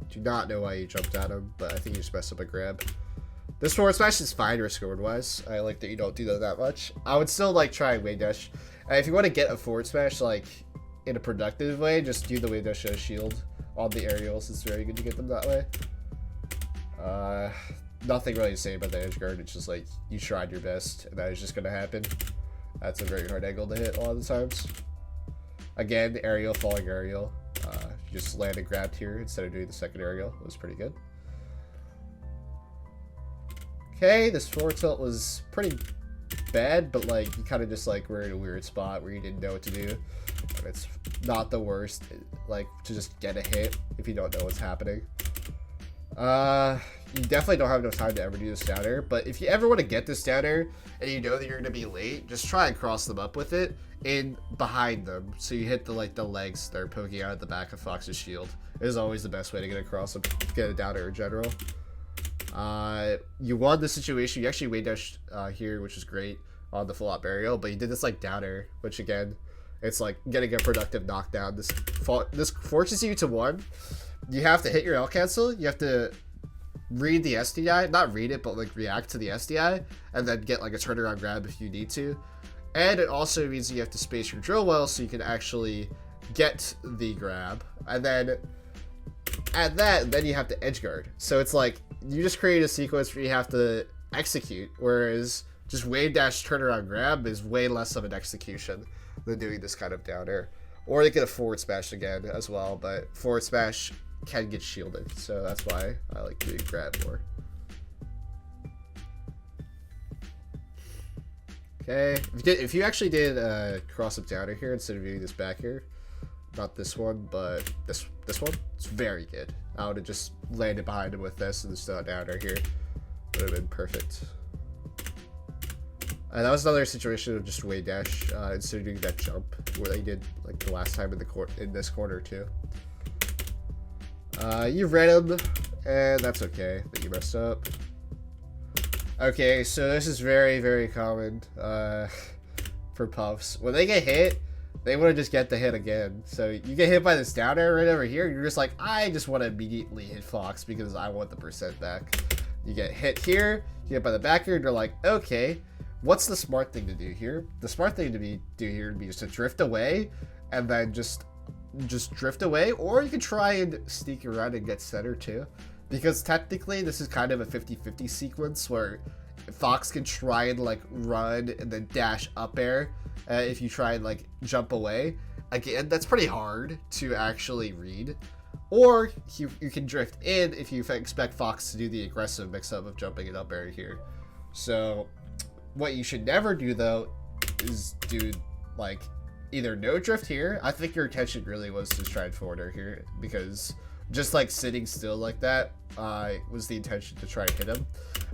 Speaker 1: Do not know why you jumped at him, but I think you just messed up a grab. This forward smash is fine risk reward wise. I like that you don't do that much. I would still like try Wavedash. If you want to get a forward smash like in a productive way, just do the Wavedash shield on the aerials. It's very good to get them that way. Nothing really to say about the edge guard. It's just like you tried your best, and that is just gonna happen. That's a very hard angle to hit a lot of the times. Again, aerial, falling aerial. You just land and grabbed here instead of doing the second aerial. It was pretty good. Okay, this forward tilt was pretty bad, but like you kind of just like were in a weird spot where you didn't know what to do. And it's not the worst, like to just get a hit if you don't know what's happening. You definitely don't have enough time to ever do this down air, but if you ever want to get this down air and you know that you're going to be late, just try and cross them up with it in behind them. So you hit the legs that are poking out at the back of Fox's shield. It is always the best way to get across them, get a down air in general. You won the situation. You actually Wavedash here, which is great on the full up aerial, but you did this like down air, which again, it's like getting a productive knockdown. This forces you to one. You have to hit your L cancel. You have to read the SDI, not read it, but like react to the SDI, and then get like a turnaround grab if you need to. And it also means you have to space your drill well so you can actually get the grab, and then at that, then you have to edge guard. So it's like you just create a sequence where you have to execute, whereas just Wavedash turnaround grab is way less of an execution than doing this kind of down air. Or they get a forward smash again as well, but forward smash can get shielded, so that's why I like doing grab more. Okay, if you actually did cross up down here instead of doing this back here, not this one, but this one, it's very good. I would have just landed behind him with this and just down right here. Would have been perfect. And that was another situation of just Wavedash instead of doing that jump where they did like the last time in this corner too. You read him, and that's okay that you messed up. Okay, so this is very, very common for Puffs. When they get hit, they want to just get the hit again. So you get hit by this down air right over here, you're just like, I just want to immediately hit Fox because I want the percent back. You get hit here, you get hit by the back here, and you're like, okay, what's the smart thing to do here? The smart thing to do here would be just to drift away, and then just drift away, or you can try and sneak around and get center too, because technically this is kind of a 50-50 sequence where Fox can try and like run and then dash up air if you try and like jump away. Again, that's pretty hard to actually read. Or you can drift in if you expect Fox to do the aggressive mix-up of jumping and up air here. So what you should never do though is do like either no drift here. I think your intention really was to try and forward air here, because just like sitting still like that was the intention to try and hit him.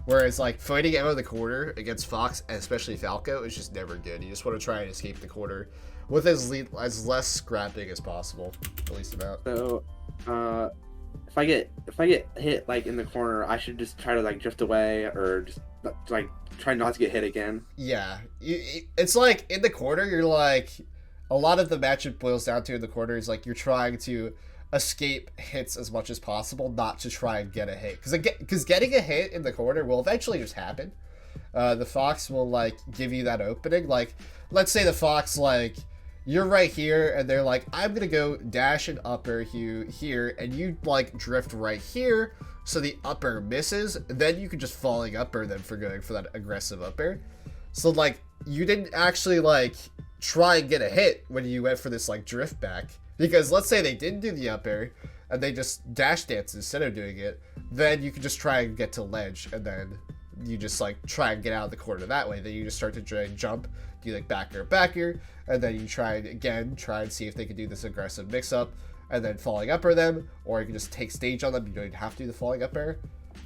Speaker 1: Whereas like fighting out of the corner against Fox, and especially Falco, is just never good. You just want to try and escape the corner with as less scrapping as possible, the least amount.
Speaker 2: So if I get hit like in the corner, I should just try to like drift away, or just like try not to get hit again.
Speaker 1: Yeah, it's like in the corner, you're like, a lot of the matchup boils down to in the corner is like you're trying to escape hits as much as possible, not to try and get a hit, because getting a hit in the corner will eventually just happen. The Fox will like give you that opening. Like, let's say the Fox, like, you're right here and they're like, I'm gonna go dash and upper you here, and you like drift right here, so the upper misses, then you can just falling upper them for going for that aggressive upper. So like you didn't actually like try and get a hit when you went for this like drift back, because let's say they didn't do the up air and they just dash dance instead of doing it, then you can just try and get to ledge, and then you just like try and get out of the corner that way. Then you just start to try and jump, do like back air, and then you try and see if they can do this aggressive mix up, and then falling upper them, or you can just take stage on them. You don't even have to do the falling up air.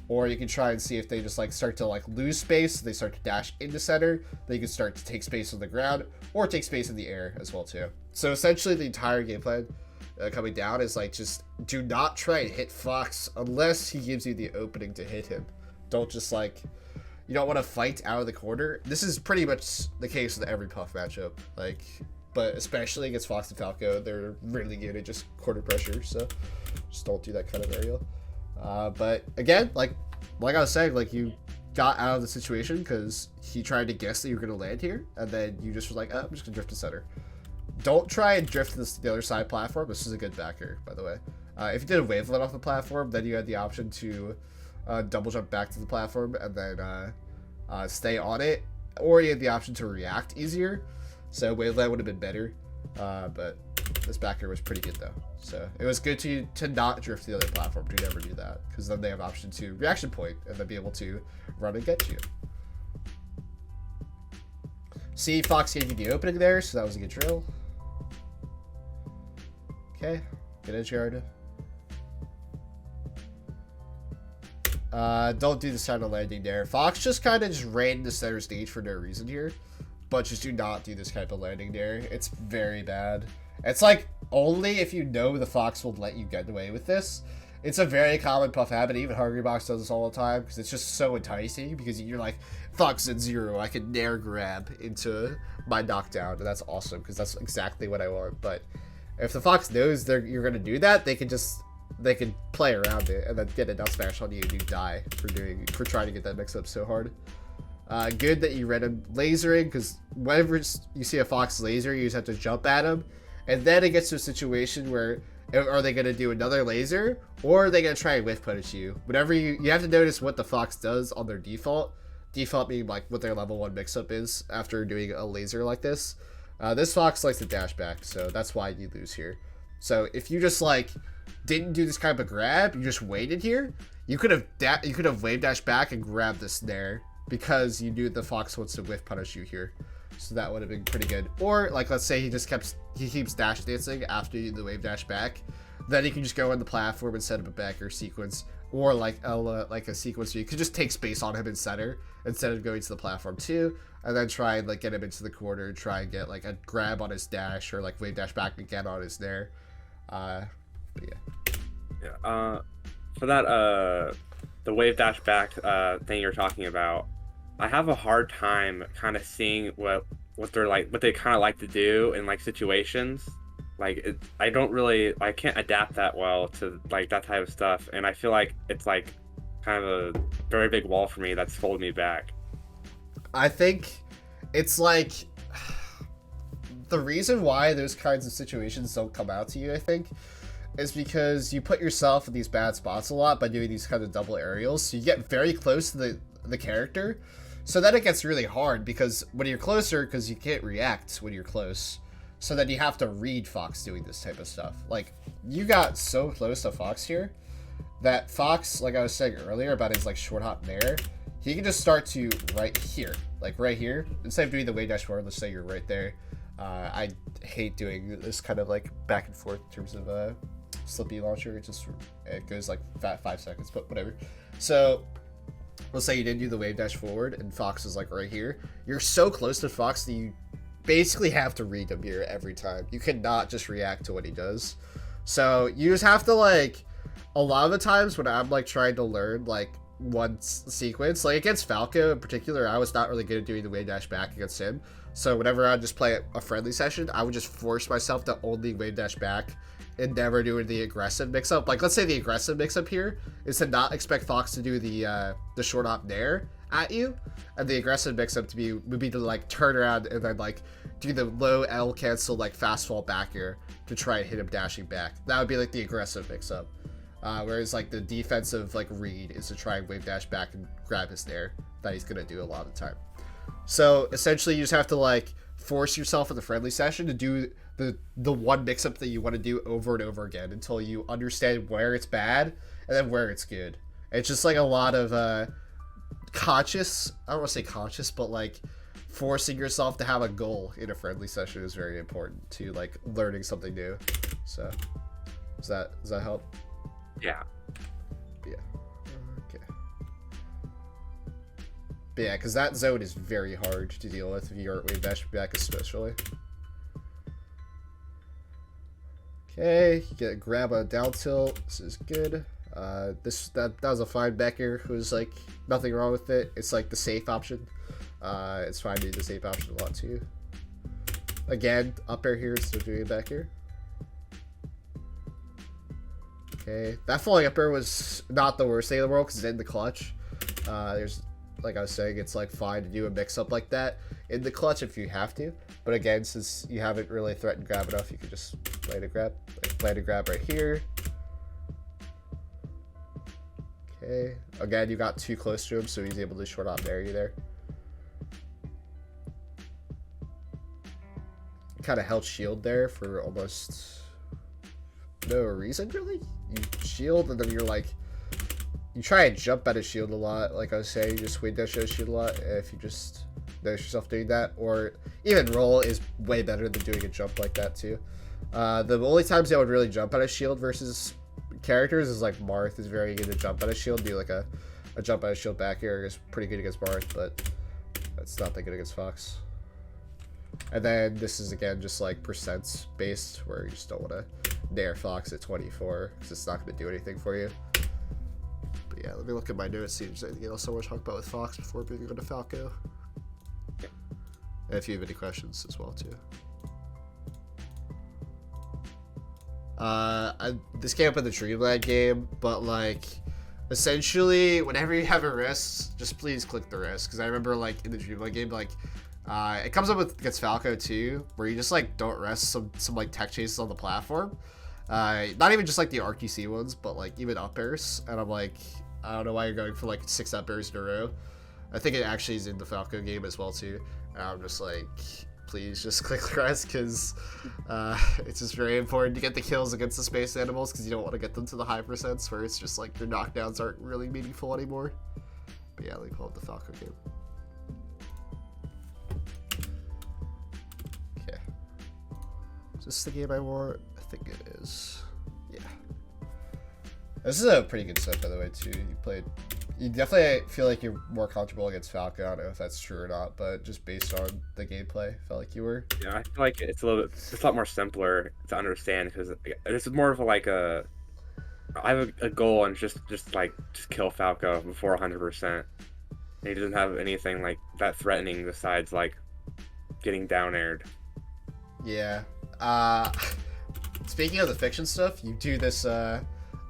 Speaker 1: Or you can try and see if they just like start to like lose space, they start to dash into center, then you can start to take space on the ground, or take space in the air as well too. So essentially the entire game plan coming down is like, just do not try and hit Fox unless he gives you the opening to hit him. Don't just like, you don't want to fight out of the corner. This is pretty much the case with every puff matchup, like, but especially against Fox and Falco, they're really good at just corner pressure, so just don't do that kind of aerial. But again, like I was saying, like, you got out of the situation because he tried to guess that you were going to land here, and then you just were like, oh, I'm just going to drift to center. Don't try and drift to the other side platform. This is a good backer, by the way. If you did a wavelet off the platform, then you had the option to double jump back to the platform and then stay on it, or you had the option to react easier. So wavelet would have been better, but this backer was pretty good though. So it was good to not drift to the other platform. Do never do that, because then they have option to reaction point and then be able to run and get you. See, Fox gave you the opening there, so that was a good drill. Okay, good edge guard. Don't do the center landing there. Fox just kind of just ran the center stage for no reason here, but just do not do this type of landing there. It's very bad. It's like only if you know the Fox will let you get away with this. It's a very common puff habit. Even Hungrybox does this all the time because it's just so enticing, because you're like, Fox at 0, I can Nair grab into my knockdown, and that's awesome because that's exactly what I want. But if the Fox knows you're going to do that, they can play around it and then get an Upsmash on you and you die for trying to get that mix up so hard. Good that you read him lasering, because whenever you see a Fox laser, you just have to jump at him, and then it gets to a situation where, are they going to do another laser, or are they going to try and whiff punish you? Whenever you have to notice what the Fox does on their default being like what their level 1 mix-up is after doing a laser like this. This Fox likes to dash back, so that's why you lose here. So if you just like didn't do this kind of a grab, you just waited here, you could have Wavedash back and grabbed the snare, because you knew the Fox wants to whiff punish you here. So that would have been pretty good. Or like, let's say he keeps dash dancing after you do the Wavedash back, then you can just go on the platform and set up a backer sequence, or like a sequence where you could just take space on him in center instead of going to the platform too, and then try and like get him into the corner and try and get like a grab on his dash, or like Wavedash back again on his snare. But
Speaker 2: yeah. For that the Wavedash back thing you're talking about, I have a hard time kind of seeing what they kind of like to do in like situations. Like I can't adapt that well to like that type of stuff, and I feel like it's like kind of a very big wall for me that's holding me back.
Speaker 1: I think it's like the reason why those kinds of situations don't come out to you, I think, is because you put yourself in these bad spots a lot by doing these kind of double aerials. So you get very close to the character, so then it gets really hard, because when you're closer, because you can't react when you're close, so then you have to read Fox doing this type of stuff. Like, you got so close to Fox here that Fox, like I was saying earlier about his like short hop Nair, he can just start to right here, instead of doing the Wavedash forward. Let's say you're right there. I hate doing this kind of like back and forth in terms of slippy launcher. It goes like 5 seconds, but whatever. So let's say you didn't do the Wavedash forward and Fox is like right here. You're so close to Fox that you basically have to read him here every time. You cannot just react to what he does. So you just have to, like, a lot of the times when I'm like trying to learn like one sequence, like against Falco in particular, I was not really good at doing the Wavedash back against him. So whenever I'd just play a friendly session, I would just force myself to only Wavedash back and never do the aggressive mix-up. Like, let's say the aggressive mix-up here is to not expect Fox to do the short hop Nair at you, and the aggressive mix-up would be to like turn around and then like do the low L cancel like fast fall back here to try and hit him dashing back. That would be like the aggressive mix-up. Whereas like the defensive like read is to try and Wavedash back and grab his Nair that he's gonna do a lot of the time. So essentially you just have to like force yourself in the friendly session to do the one mix-up that you want to do over and over again until you understand where it's bad and then where it's good. It's just like a lot of conscious, I don't want to say conscious, but like forcing yourself to have a goal in a friendly session is very important to like learning something new. So Does that help?
Speaker 2: Yeah.
Speaker 1: Yeah. Okay. But yeah, because that zone is very hard to deal with if you aren't Wavedash Back especially. Okay, you grab a down tilt. This is good. That was a fine back air. It was like nothing wrong with it. It's like the safe option. It's fine to do the safe option a lot too. Again, up air here instead of doing back air. Okay, that falling up air was not the worst thing in the world because it's in the clutch. There's, like I was saying, it's like fine to do a mix up like that in the clutch if you have to. But again, since you haven't really threatened grab enough, you could just land a grab. Like, land a grab right here. Okay, again, you got too close to him, so he's able to short out Nair you there. Kind of held shield there for almost no reason, really. You shield, and then you're like, you try and jump at a shield a lot. Like I was saying, you just Wavedash a shield a lot. If you just notice yourself doing that, or even roll is way better than doing a jump like that too. The only times I would really jump at a shield versus characters is like Marth is very good to jump at a shield. Do like a jump at a shield back here is pretty good against Marth, but that's not that good against Fox. And then this is again just like percents based, where you just don't want to Nair Fox at 24 because it's not going to do anything for you. But yeah, let me look at my notes, see if there's anything else I want to talk about with Fox before moving on to Falco. And if you have any questions as well too. This came up in the Dreamland game, but like essentially whenever you have a risk, just please click the risk, because I remember like in the Dreamland game, like it comes up with against Falco too, where you just like don't rest some like tech chases on the platform. Not even just like the RQC ones, but like even up airs. And I'm like, I don't know why you're going for like 6 up airs in a row. I think it actually is in the Falco game as well too. And I'm just like, please just click the rest, because it's just very important to get the kills against the space animals, because you don't want to get them to the high percents where it's just like your knockdowns aren't really meaningful anymore. But yeah, let me pull up the Falco game. Okay. Is this the game I want? I think it is. Yeah. This is a pretty good set, by the way, too. You definitely feel like you're more comfortable against Falco. I don't know if that's true or not, but just based on the gameplay, I felt like you were.
Speaker 2: Yeah, I feel like it's a lot more simpler to understand, because this is more of I have a goal, and just kill Falco before 100%. He doesn't have anything like that threatening besides like getting down aired.
Speaker 1: Yeah. Speaking of the fiction stuff, you do this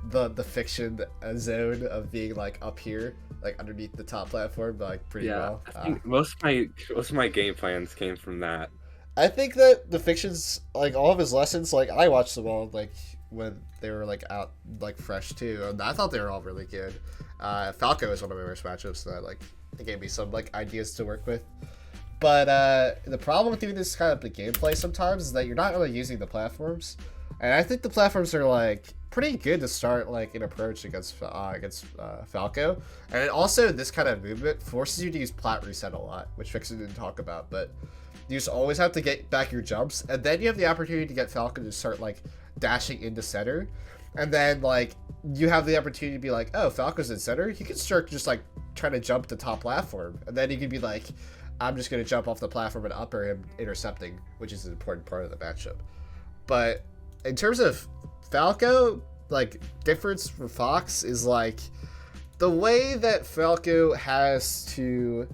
Speaker 1: the fiction zone of being like up here, like underneath the top platform, but like pretty well.
Speaker 2: I think most of my game plans came from that.
Speaker 1: I think that the fictions, like all of his lessons, like I watched them all like when they were like out like fresh too, and I thought they were all really good. Falco is one of my worst matchups, so that like it gave me some like ideas to work with. But the problem with doing this kind of the gameplay sometimes is that you're not really using the platforms, and I think the platforms are like pretty good to start like an approach against Falco. And it also, this kind of movement forces you to use Plat Reset a lot, which Fixer didn't talk about, but you just always have to get back your jumps, and then you have the opportunity to get Falco to start like dashing into center, and then like you have the opportunity to be like, oh, Falco's in center, he can start just like trying to jump the top platform, and then you can be like, I'm just going to jump off the platform and upper him, intercepting, which is an important part of the matchup. But in terms of Falco, like difference for Fox is like the way that Falco has to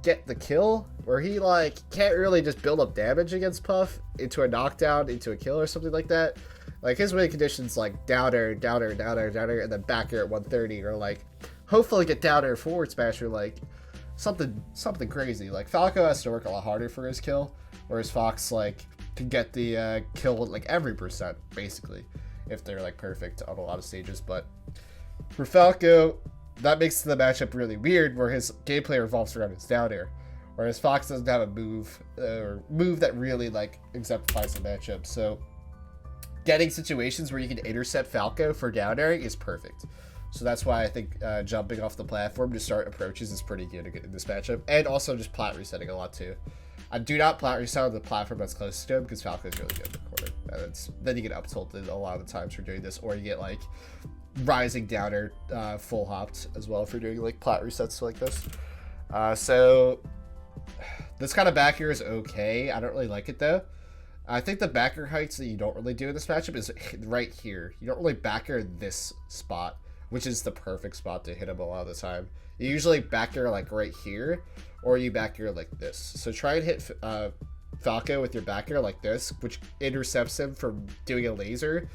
Speaker 1: get the kill, where he like can't really just build up damage against Puff into a knockdown, into a kill or something like that. Like his winning conditions like down air, down air, down air, down air, and then back air at 130, or like hopefully get down air forward smash, or like something crazy. Like Falco has to work a lot harder for his kill, whereas Fox like can get the kill at like every percent basically, if they're like perfect on a lot of stages. But for Falco, that makes the matchup really weird, where his gameplay revolves around his down air, whereas Fox doesn't have a move that really like exemplifies the matchup. So getting situations where you can intercept Falco for down airing is perfect. So that's why I think jumping off the platform to start approaches is pretty good in this matchup, and also just Plat resetting a lot too. I do not Plat reset on the platform that's close to him, because Falco is really good in the corner. Then you get up tilted a lot of the times for doing this, or you get like rising downer full hopped as well for doing like plat resets like this. So this kind of back air is okay. I don't really like it though. I think the back air heights that you don't really do in this matchup is right here. You don't really back air this spot, which is the perfect spot to hit him a lot of the time. You usually back air like right here, or you back air like this. So try and hit Falco with your back air like this, which intercepts him from doing a laser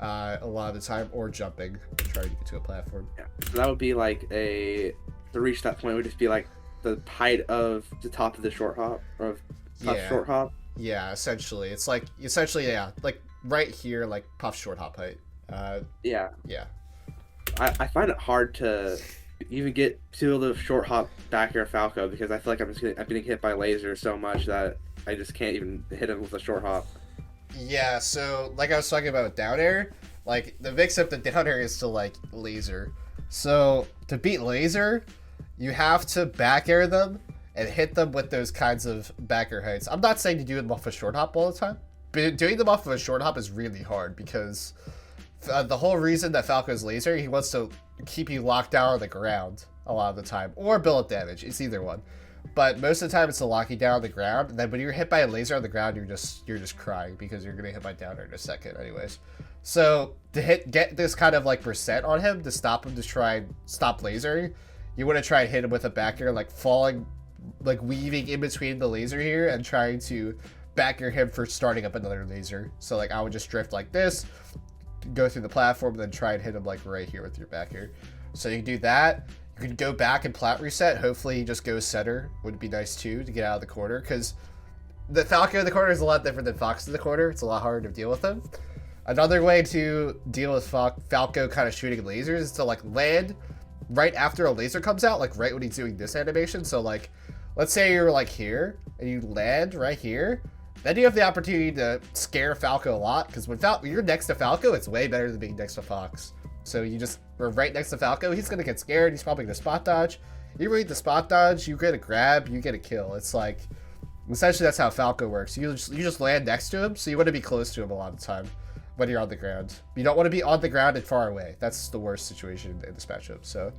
Speaker 1: a lot of the time, or jumping, trying to get to a platform.
Speaker 2: Yeah. So that would be like to reach that point would just be like the height of the top of the short hop, or puff short hop.
Speaker 1: Yeah, essentially. It's like, yeah, like right here, like puff short hop height.
Speaker 2: Yeah.
Speaker 1: Yeah.
Speaker 2: I find it hard to even get to the short hop back air Falco, because I feel like I'm getting hit by laser so much that I just can't even hit him with a short hop.
Speaker 1: Yeah, so like I was talking about with down air, like the mix up the down air is still like laser. So to beat laser, you have to back air them and hit them with those kinds of back air heights. I'm not saying to do them off a short hop all the time, but doing them off of a short hop is really hard, because the whole reason that Falco's laser, he wants to keep you locked down on the ground a lot of the time, or build damage. It's either one. But most of the time it's to lock you down on the ground, and then when you're hit by a laser on the ground, you're just crying, because you're gonna hit by downer in a second anyways. So to get this kind of like percent on him to stop him to try and stop lasering, you want to try and hit him with a back air, like falling, like weaving in between the laser here and trying to back air him for starting up another laser. So like I would just drift like this, go through the platform, and then try and hit him like right here with your back air. So you can do that. You can go back and plat reset. Hopefully he just goes center. Would be nice too to get out of the corner, because the Falco in the corner is a lot different than Fox in the corner. It's a lot harder to deal with him. Another way to deal with Falco kind of shooting lasers is to like land right after a laser comes out, like right when he's doing this animation. So like, let's say you're like here and you land right here, then you have the opportunity to scare Falco a lot, because when you're next to Falco, it's way better than being next to Fox. So you just are right next to Falco, he's gonna get scared, he's probably gonna spot dodge. You read the spot dodge, you get a grab, you get a kill. It's like, essentially that's how Falco works. You just land next to him, so you want to be close to him a lot of the time when you're on the ground. You don't want to be on the ground and far away. That's the worst situation in this matchup. So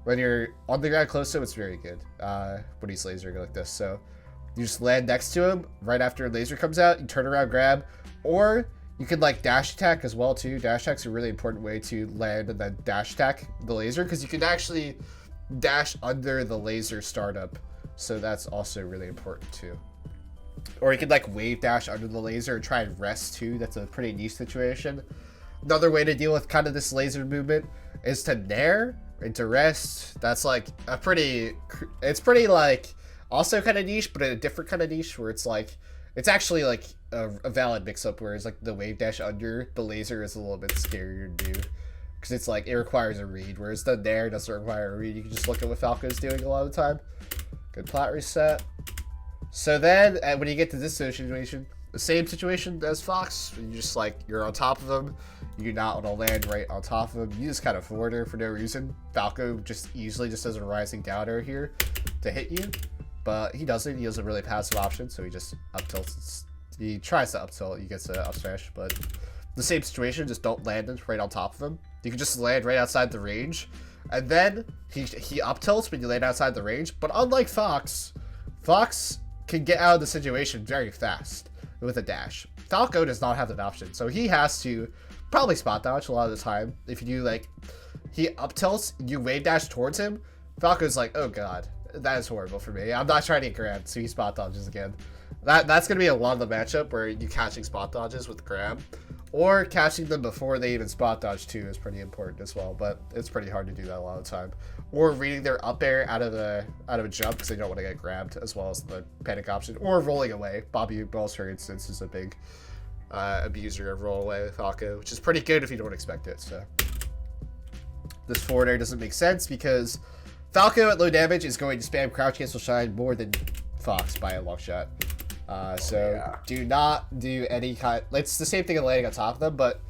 Speaker 1: when you're on the ground close to him, it's very good when he's lasering like this. So you just land next to him right after a laser comes out, you turn around, grab, or you could like dash attack as well too. Dash attack's a really important way to land and then dash attack the laser, because you can actually dash under the laser startup. So that's also really important too. Or you could like wave dash under the laser and try and rest too. That's a pretty niche situation. Another way to deal with kind of this laser movement is to nair and to rest. That's like it's pretty like also kind of niche, but a different kind of niche, where it's like, it's actually like a valid mix-up, whereas like the wave dash under the laser is a little bit scarier to do, because it's like it requires a read, whereas the Nair doesn't require a read. You can just look at what Falco's doing a lot of the time. Good plat reset. So then when you get to this situation, the same situation as Fox, you just like, you're on top of him, you do not want to land right on top of him, you just kind of forward air for no reason. Falco just easily just does a rising down air here to hit you. But he doesn't. He has a really passive option, so he just up tilts. He tries to up tilt. He gets a up smash, but the same situation. Just don't land it right on top of him. You can just land right outside the range, and then he up tilts when you land outside the range. But unlike Fox, Fox can get out of the situation very fast with a dash. Falco does not have that option, so he has to probably spot dodge a lot of the time. If you do like, he up tilts, you wave dash towards him, Falco's like, oh god. That is horrible for me. I'm not trying to get grabbed, so he spot dodges again. That's going to be a lot of the matchup, where you catching spot dodges with grab, or catching them before they even spot dodge too is pretty important as well, but it's pretty hard to do that a lot of the time. Or reading their up air out of a jump, because they don't want to get grabbed, as well as the panic option, or rolling away. Bobby Balls, for instance, is a big abuser of roll away with Falco, which is pretty good if you don't expect it. So this forward air doesn't make sense, because Falco at low damage is going to spam crouch cancel shine more than Fox by a long shot. Do not do any kind. It's the same thing in landing on top of them, but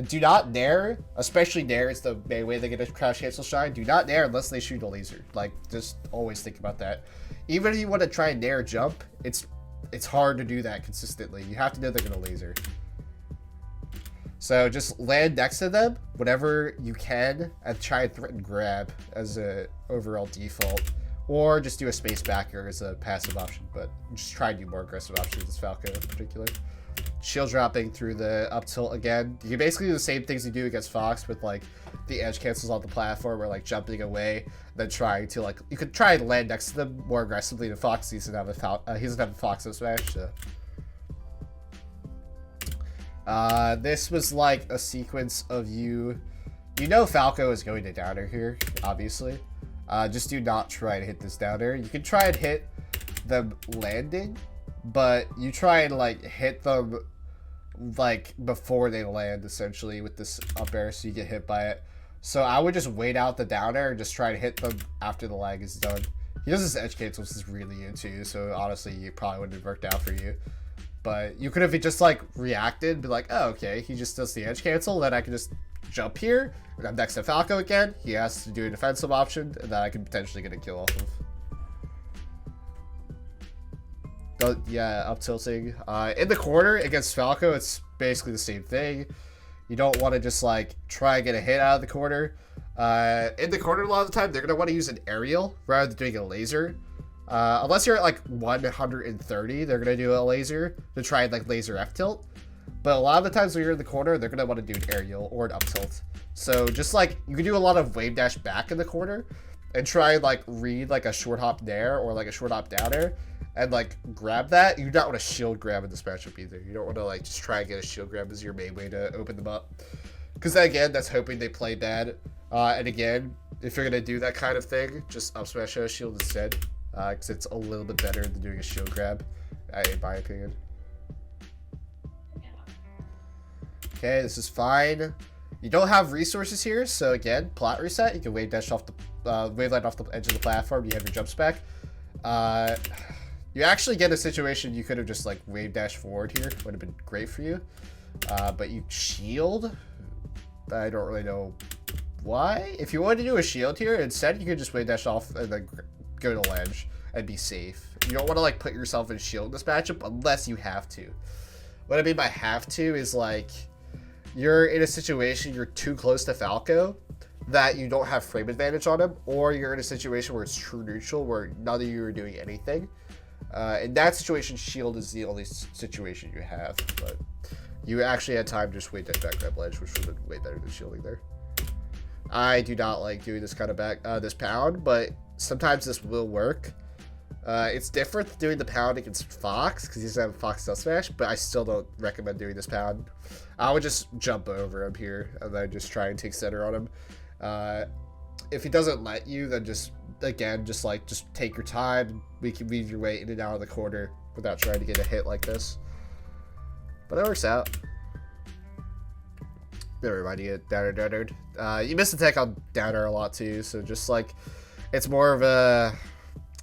Speaker 1: do not nair. Especially nair is the main way they get a crouch cancel shine. Do not nair unless they shoot a laser. Like, just always think about that. Even if you want to try and nair jump, it's hard to do that consistently. You have to know they're gonna laser. So just land next to them whenever you can and try and threaten grab as a overall default. Or just do a space backer as a passive option, but just try and do more aggressive options as Falco in particular. Shield dropping through the up tilt again. You can basically do the same things you do against Fox with like the edge cancels on the platform or like jumping away, then trying to like, you could try and land next to them more aggressively than Fox. He doesn't have a Fox Upsmash, so. This was like a sequence of you know Falco is going to downer here, obviously. Just do not try to hit this downer. You can try and hit them landing, but you try and like hit them like before they land essentially with this up air so you get hit by it. So I would just wait out the downer and just try to hit them after the lag is done. He does this edge cancel, which is really into, so honestly it probably wouldn't have worked out for you. But you could have just like reacted, be like, oh, okay, he just does the edge cancel, then I can just jump here, and I'm next to Falco again. He has to do a defensive option, and then I can potentially get a kill off of. Yeah, up tilting. In the corner against Falco, it's basically the same thing. You don't want to just like try and get a hit out of the corner. In the corner, a lot of the time, they're going to want to use an aerial rather than doing a laser. Unless you're at like 130, they're going to do a laser to try and like laser F tilt. But a lot of the times when you're in the corner, they're going to want to do an aerial or an up tilt. So just like, you can do a lot of Wavedash Back in the corner and try and like read like a short hop Nair or like a short hop down air and like grab that. You don't want to shield grab in this matchup either. You don't want to like just try and get a shield grab as your main way to open them up. Because again, that's hoping they play bad. And again, if you're going to do that kind of thing, just Upsmash OOS shield instead. Because it's a little bit better than doing a shield grab, in my opinion. Okay, this is fine. You don't have resources here, so again, Plat Reset. You can wave dash off the waveline off the edge of the platform. You have your jump spec. You actually get a situation you could have just like wave dash forward here. Would have been great for you. But you shield. I don't really know why. If you wanted to do a shield here, instead you could just wave dash off and then go to ledge and be safe. You don't want to like put yourself in shield in this matchup unless you have to. What I mean by have to is like you're in a situation you're too close to Falco that you don't have frame advantage on him, or you're in a situation where it's true neutral where none of you are doing anything. In that situation, shield is the only situation you have, but you actually had time to just wait dash back grab ledge, which would have been way better than shielding there. I do not like doing this kind of this pound, but sometimes this will work. It's different than doing the pound against Fox because he doesn't have a Fox Stealth Smash, but I still don't recommend doing this pound. I would just jump over him here and then just try and take center on him. If he doesn't let you, then just again just take your time. We can weave your way in and out of the corner without trying to get a hit like this. But it works out. Never mind, you downer. You missed the tech on downer a lot too, so just like it's more of a,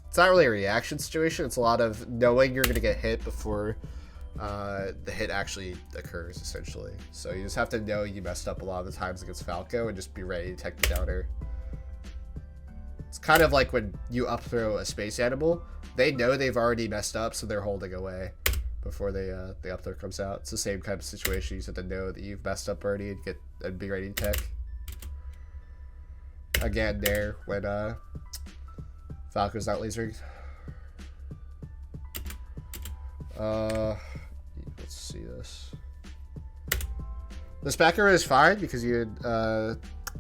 Speaker 1: it's not really a reaction situation. It's a lot of knowing you're gonna get hit before the hit actually occurs, essentially. So you just have to know you messed up a lot of the times against Falco and just be ready to tech the downer. It's kind of like when you up throw a space animal. They know they've already messed up, so they're holding away before the up throw comes out. It's the same kind of situation. You just have to know that you've messed up already and be ready to tech. Again, there when Falco's not lasering. Let's see this. This backer is fine because you had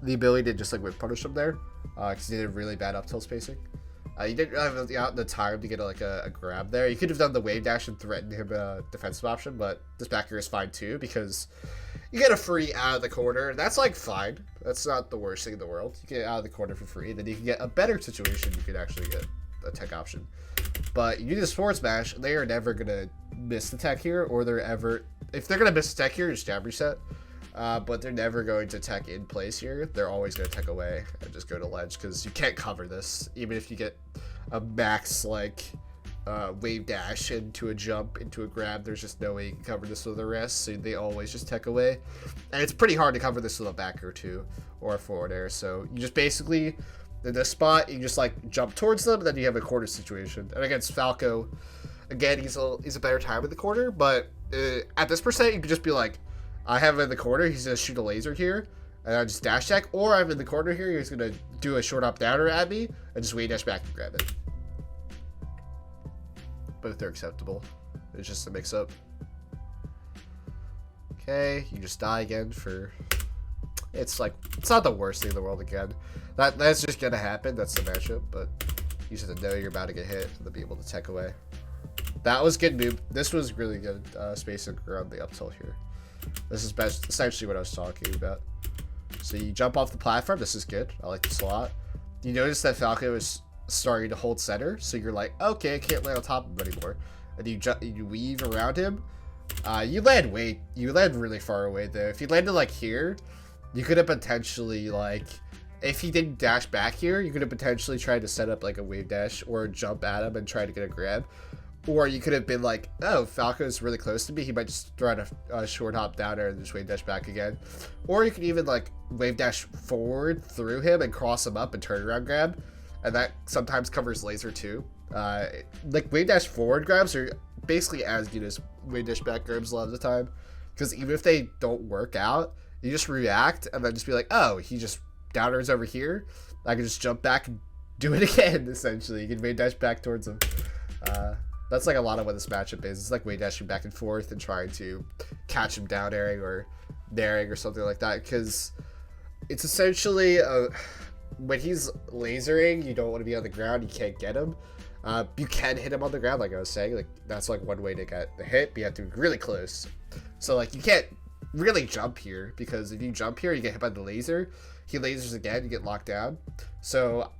Speaker 1: the ability to just like whip punish him there, because you did really bad up tilt spacing. You didn't really have the time to get a grab there. You could have done the wave dash and threatened him a defensive option, but this backer is fine too because you get a free out of the corner. That's like fine. That's not the worst thing in the world. You get out of the corner for free, then you can get a better situation. You could actually get a tech option. But you do the forward smash, they are never gonna miss the tech here, or if they're gonna miss the tech here, just jab reset. But they're never going to tech in place here. They're always going to tech away and just go to ledge because you can't cover this. Even if you get a max like wave dash into a jump, into a grab, there's just no way you can cover this with a rest. So they always just tech away. And it's pretty hard to cover this with a backer too, or a forward air. So you just basically, in this spot, you just like jump towards them, and then you have a corner situation. And against Falco, again, he's a better time in the corner, but at this percent, you could just be like, I have him in the corner, he's gonna shoot a laser here, and I just dash attack, or I'm in the corner here, he's gonna do a short hop downer at me, and just Wavedash back and grab it. Both are acceptable. It's just a mix-up. Okay, you just die again for... It's not the worst thing in the world again. That's just gonna happen, that's the matchup, but you just have to know you're about to get hit and then be able to tech away. That was good move. This was really good spacing around the up tilt here. This is essentially what I was talking about. So you jump off the platform, this is good. I like this a lot. You notice that Falco is starting to hold center, so you're like, okay, I can't land on top of him anymore. And you weave around him. You land really far away though. If you landed like here, you could have potentially like, if he didn't dash back here, you could have potentially tried to set up like a wave dash or jump at him and try to get a grab. Or you could have been like, oh, Falco's really close to me, he might just throw out a short hop down there and just wave dash back again. Or you could even like wave dash forward through him and cross him up and turn around grab. And that sometimes covers laser too. Like wave dash forward grabs are basically as good as wave dash back grabs a lot of the time. Because even if they don't work out, you just react and then just be like, oh, he just downers over here. I can just jump back and do it again, essentially. You can wave dash back towards him. That's like a lot of what this matchup is. It's like wave dashing back and forth and trying to catch him down airing or nairing or something like that. Because it's essentially, when he's lasering, you don't want to be on the ground. You can't get him. You can hit him on the ground, like I was saying. Like that's like one way to get the hit, but you have to be really close. So like you can't really jump here, because if you jump here, you get hit by the laser. He lasers again, you get locked down. So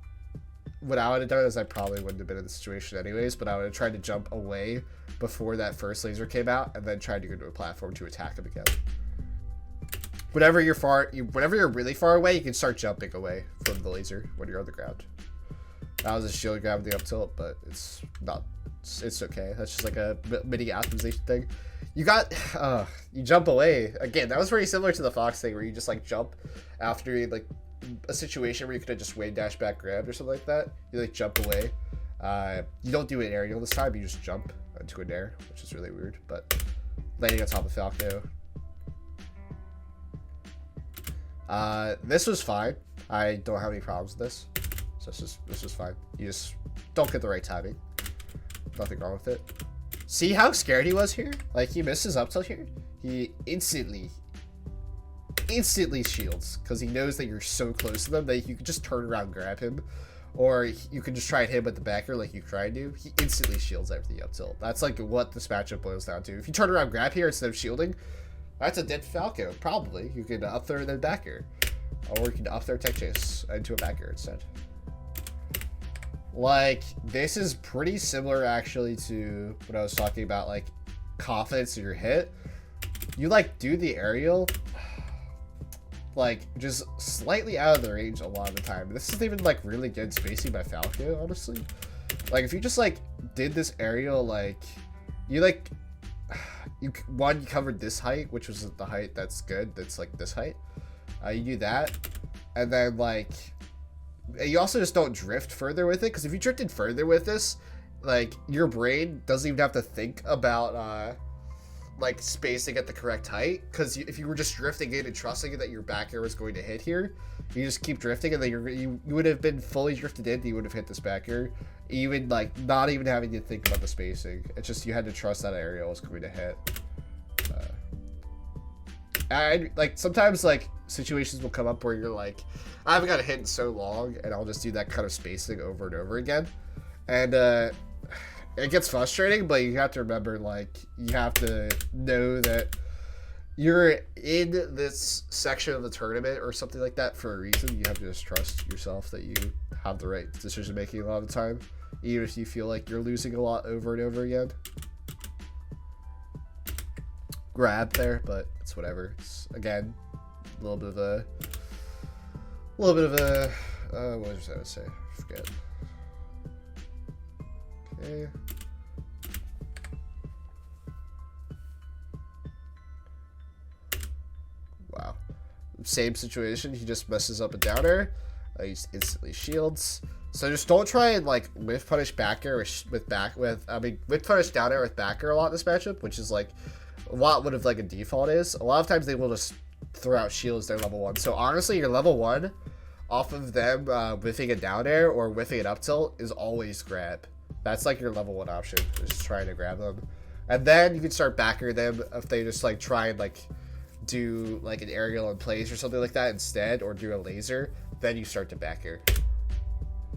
Speaker 1: what I would have done is I probably wouldn't have been in the situation anyways, but I would have tried to jump away before that first laser came out, and then tried to go to a platform to attack him again. Whenever you're really far away, you can start jumping away from the laser when you're on the ground. That was a shield grab the up tilt, but it's not. It's okay. That's just like a mini optimization thing. You jump away again. That was very similar to the Fox thing, where you just like jump after like a situation where you could have just wave dash back grabbed or something like that. You like jump away. You don't do an aerial this time. You just jump into a Dair, which is really weird. But landing on top of Falco. This was fine. I don't have any problems with this. So this is fine. You just don't get the right timing. Nothing wrong with it. See how scared he was here? Like he missed his up tilt here. He instantly shields because he knows that you're so close to them that you can just turn around and grab him, or you can just try and hit him with the backer like you try to do. He instantly shields everything up tilt. That's like what this matchup boils down to. If you turn around and grab here instead of shielding, that's a dead Falco. Probably you can up throw and then backer, or you can up throw tech chase into a backer instead. Like this is pretty similar actually to what I was talking about, like confidence in your hit. You like do the aerial like just slightly out of the range a lot of the time. This isn't even like really good spacing by Falco, honestly. Like if you just like did this aerial, like you covered this height, which was the height that's good, that's like this height. You do that, and then like you also just don't drift further with it, because if you drifted further with this, like your brain doesn't even have to think about like spacing at the correct height, because if you were just drifting in and trusting that your back air was going to hit here, you just keep drifting, and then you would have been fully drifted in, you would have hit this back air, even like not even having to think about the spacing. It's just you had to trust that aerial was going to hit. And like sometimes like situations will come up where you're like, I haven't got a hit in so long, and I'll just do that kind of spacing over and over again, and it gets frustrating, but you have to remember, like, you have to know that you're in this section of the tournament or something like that for a reason. You have to just trust yourself that you have the right decision making a lot of the time, even if you feel like you're losing a lot over and over again. Grab there, but it's whatever. It's again a little bit of a what was I gonna say? Forget. Okay. Wow. Same situation. He just messes up a downer. He instantly shields. So just don't try and like whiff punish backer with whiff punish downer with backer a lot in this matchup, which is like what if like a default is, a lot of times they will just throw out shields their level 1. So honestly, your level 1 off of them whiffing a down air or whiffing an up tilt is always grab. That's like your level 1 option, just trying to grab them. And then you can start backer them if they just like try and like do like an aerial in place or something like that instead, or do a laser. Then you start to backer.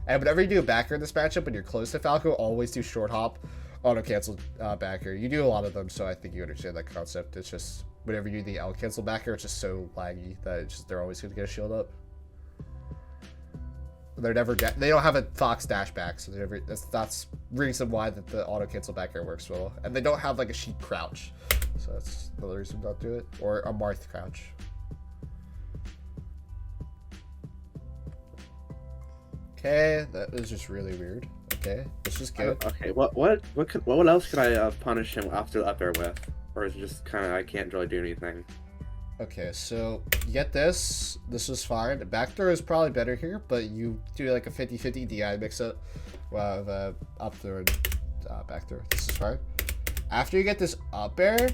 Speaker 1: And whenever you do a backer in this matchup, when you're close to Falco, always do short hop, auto cancel backer. You do a lot of them, so I think you understand that concept. It's just whenever you do the L cancel backer, it's just so laggy that it's just, they're always going to get a shield up. They don't have a Fox dash back, so that's reason why that the auto cancel backer works well. And they don't have like a sheep crouch, so that's another reason not to do it, or a Marth crouch. Okay, that was just really weird. Okay, this is good.
Speaker 2: Okay, what else could I punish him after the up air with, or is it just kind of I can't really do anything?
Speaker 1: Okay, so you get this. This was fine. Back throw is probably better here, but you do like a 50-50 DI mix-up of up throw and back throw. This is fine. After you get this up air,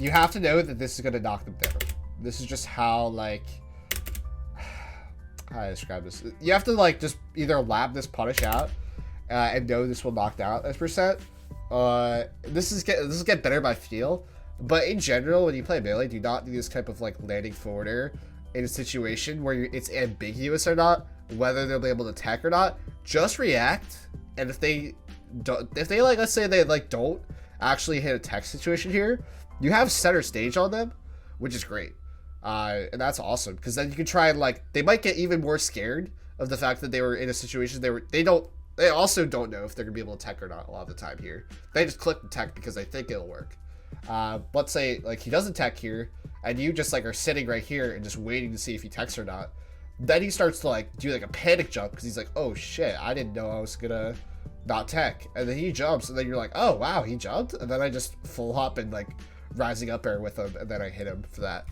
Speaker 1: you have to know that this is going to knock them down. This is just how, like, how do I describe this? You have to, like, just either lab this punish out and know this will knock down this percent. This is get better by feel. But in general, when you play melee, do not do this type of like landing forwarder in a situation where it's ambiguous or not, whether they'll be able to attack or not. Just react, and if they like, let's say they like don't actually hit a tech situation here, you have center stage on them, which is great, and that's awesome because then you can try and like they might get even more scared of the fact that they were in a situation they also don't know if they're gonna be able to tech or not a lot of the time here. They just click the tech because they think it'll work. Let's say like he doesn't tech here and you just like are sitting right here and just waiting to see if he techs or not. Then he starts to like do like a panic jump because he's like, oh shit, I didn't know I was gonna not tech. And then he jumps and then you're like, oh wow, he jumped. And then I just full hop and like rising up air with him and then I hit him for that.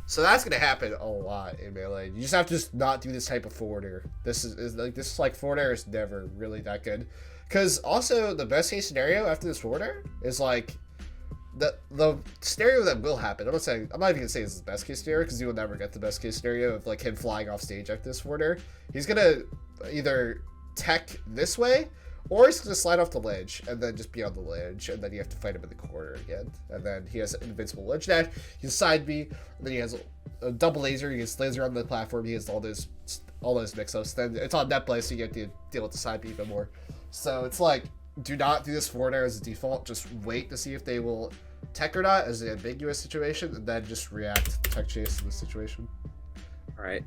Speaker 1: So that's gonna happen a lot in melee. You just have to just not do this type of forward air. This is like forward air is never really that good. Because also the best case scenario after this forward air is like the scenario that will happen. I'm not even gonna say this is the best case scenario because you will never get the best case scenario of like him flying off stage after this forward air. He's gonna either tech this way or he's gonna slide off the ledge and then just be on the ledge and then you have to fight him in the corner again. And then he has an invincible ledge dash. He has side B, and then he has a double laser. He has laser on the platform. He has all those mix-ups. Then it's on net play, so you have to deal with the side B a bit more. So it's like, do not do this forward air as a default. Just wait to see if they will tech or not as an ambiguous situation, and then just react to tech chase in this situation.
Speaker 2: All right.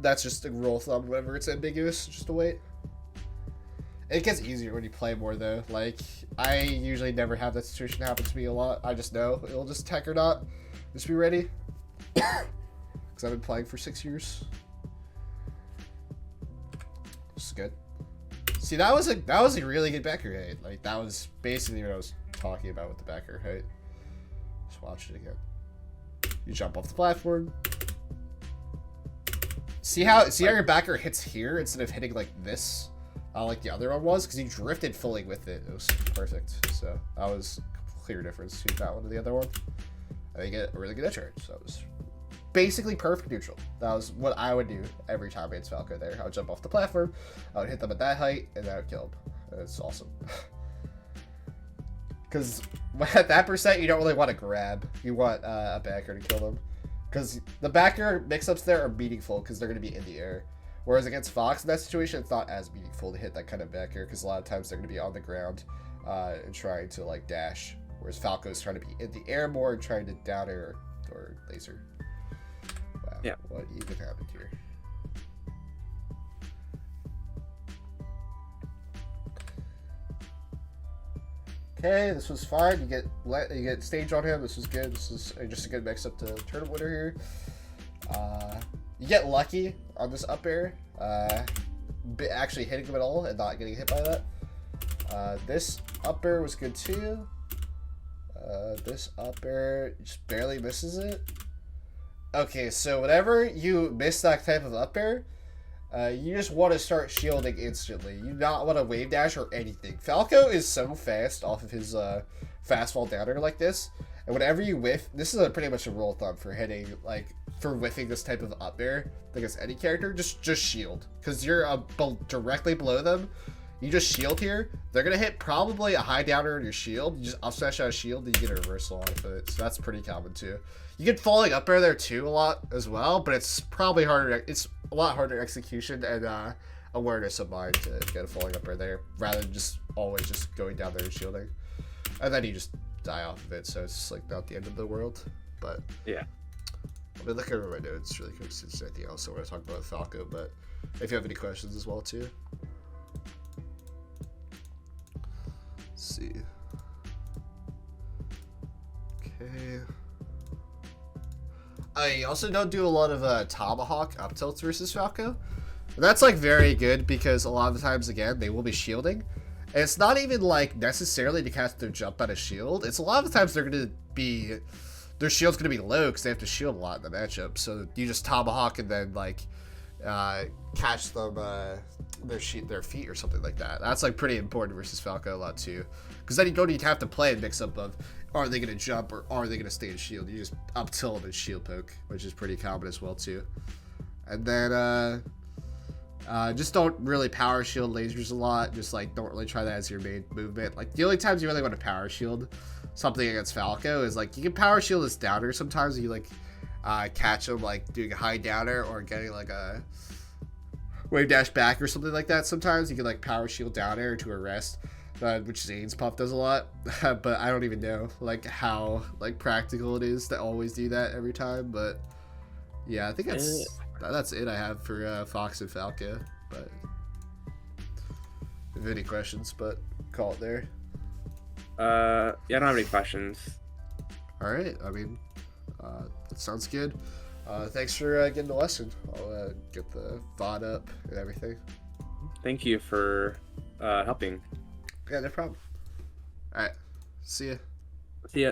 Speaker 1: That's just a rule of thumb. Whenever it's ambiguous, just to wait. It gets easier when you play more though. Like I usually never have that situation happen to me a lot. I just know it'll just tech or not. Just be ready. Because I've been playing for 6 years. This is good. See, that was a really good backer hit. Like that was basically what I was talking about with the backer hit. Just watch it again. You jump off the platform. See how your backer hits here instead of hitting like this, like the other one was, because he drifted fully with it. It was perfect. So that was a clear difference between that one and the other one. I think it a really good edge charge. So it was basically perfect neutral. That was what I would do every time against Falco there. I would jump off the platform, I would hit them at that height, and that would kill them. It's awesome. Because at that percent, you don't really want to grab. You want a backer to kill them. Because the backer mix-ups there are meaningful because they're going to be in the air. Whereas against Fox, in that situation, it's not as meaningful to hit that kind of backer because a lot of times they're going to be on the ground and trying to like dash. Whereas Falco is trying to be in the air more and trying to down air or laser. Wow, yeah. What even happened here? Okay, this was fine. You get stage on him. This was good. This is just a good mix up to tournament winner here. You get lucky on this up air, actually hitting him at all and not getting hit by that. This up air was good too. This up air just barely misses it. Okay, so whenever you miss that type of up air, you just want to start shielding instantly. You not want to wave dash or anything. Falco is so fast off of his fastfall downer like this. And whenever you whiff, this is pretty much a rule of thumb for hitting, like, for whiffing this type of up air against any character, just shield. Because you're directly below them, you just shield here, they're going to hit probably a high downer on your shield, you just up smash out a shield, and you get a reversal off of it, so that's pretty common too. You get falling up air there too a lot as well, but it's probably harder, it's a lot harder execution and awareness of mind to get a falling up air there, rather than just always just going down there and shielding. And then you just die off of it, so it's like not the end of the world. But
Speaker 2: yeah,
Speaker 1: I mean, look over my notes really quick since anything else I want to talk about Falco. But if you have any questions as well too, let's see. Okay. I also don't do a lot of Tomahawk Up Tilts versus Falco. And that's like very good because a lot of the times again they will be shielding. And it's not even like necessarily to cast their jump out of shield. It's a lot of the times they're going to be, their shield's going to be low because they have to shield a lot in the matchup. So you just tomahawk and then like catch them their feet or something like that. That's like pretty important versus Falco a lot too. Because then you don't even have to play a mix up of are they going to jump or are they going to stay in shield. You just up tilt and shield poke, which is pretty common as well too. And then just don't really power shield lasers a lot. Just like don't really try that as your main movement. Like the only times you really want to power shield something against Falco is like you can power shield this downer. Sometimes you like catch them like doing a high downer or getting like a Wavedash Back or something like that. Sometimes you can like power shield downer to arrest, which Zane's Puff does a lot. But I don't even know like how like practical it is to always do that every time. But yeah, I think that's it I have for Fox and Falco. But if you have any questions, but call it there.
Speaker 2: Yeah, I don't have any questions.
Speaker 1: All right, I mean, that sounds good. Thanks for getting the lesson. I'll get the VOD up and everything.
Speaker 2: Thank you for helping.
Speaker 1: Yeah, no problem. All right, see ya.
Speaker 2: See ya.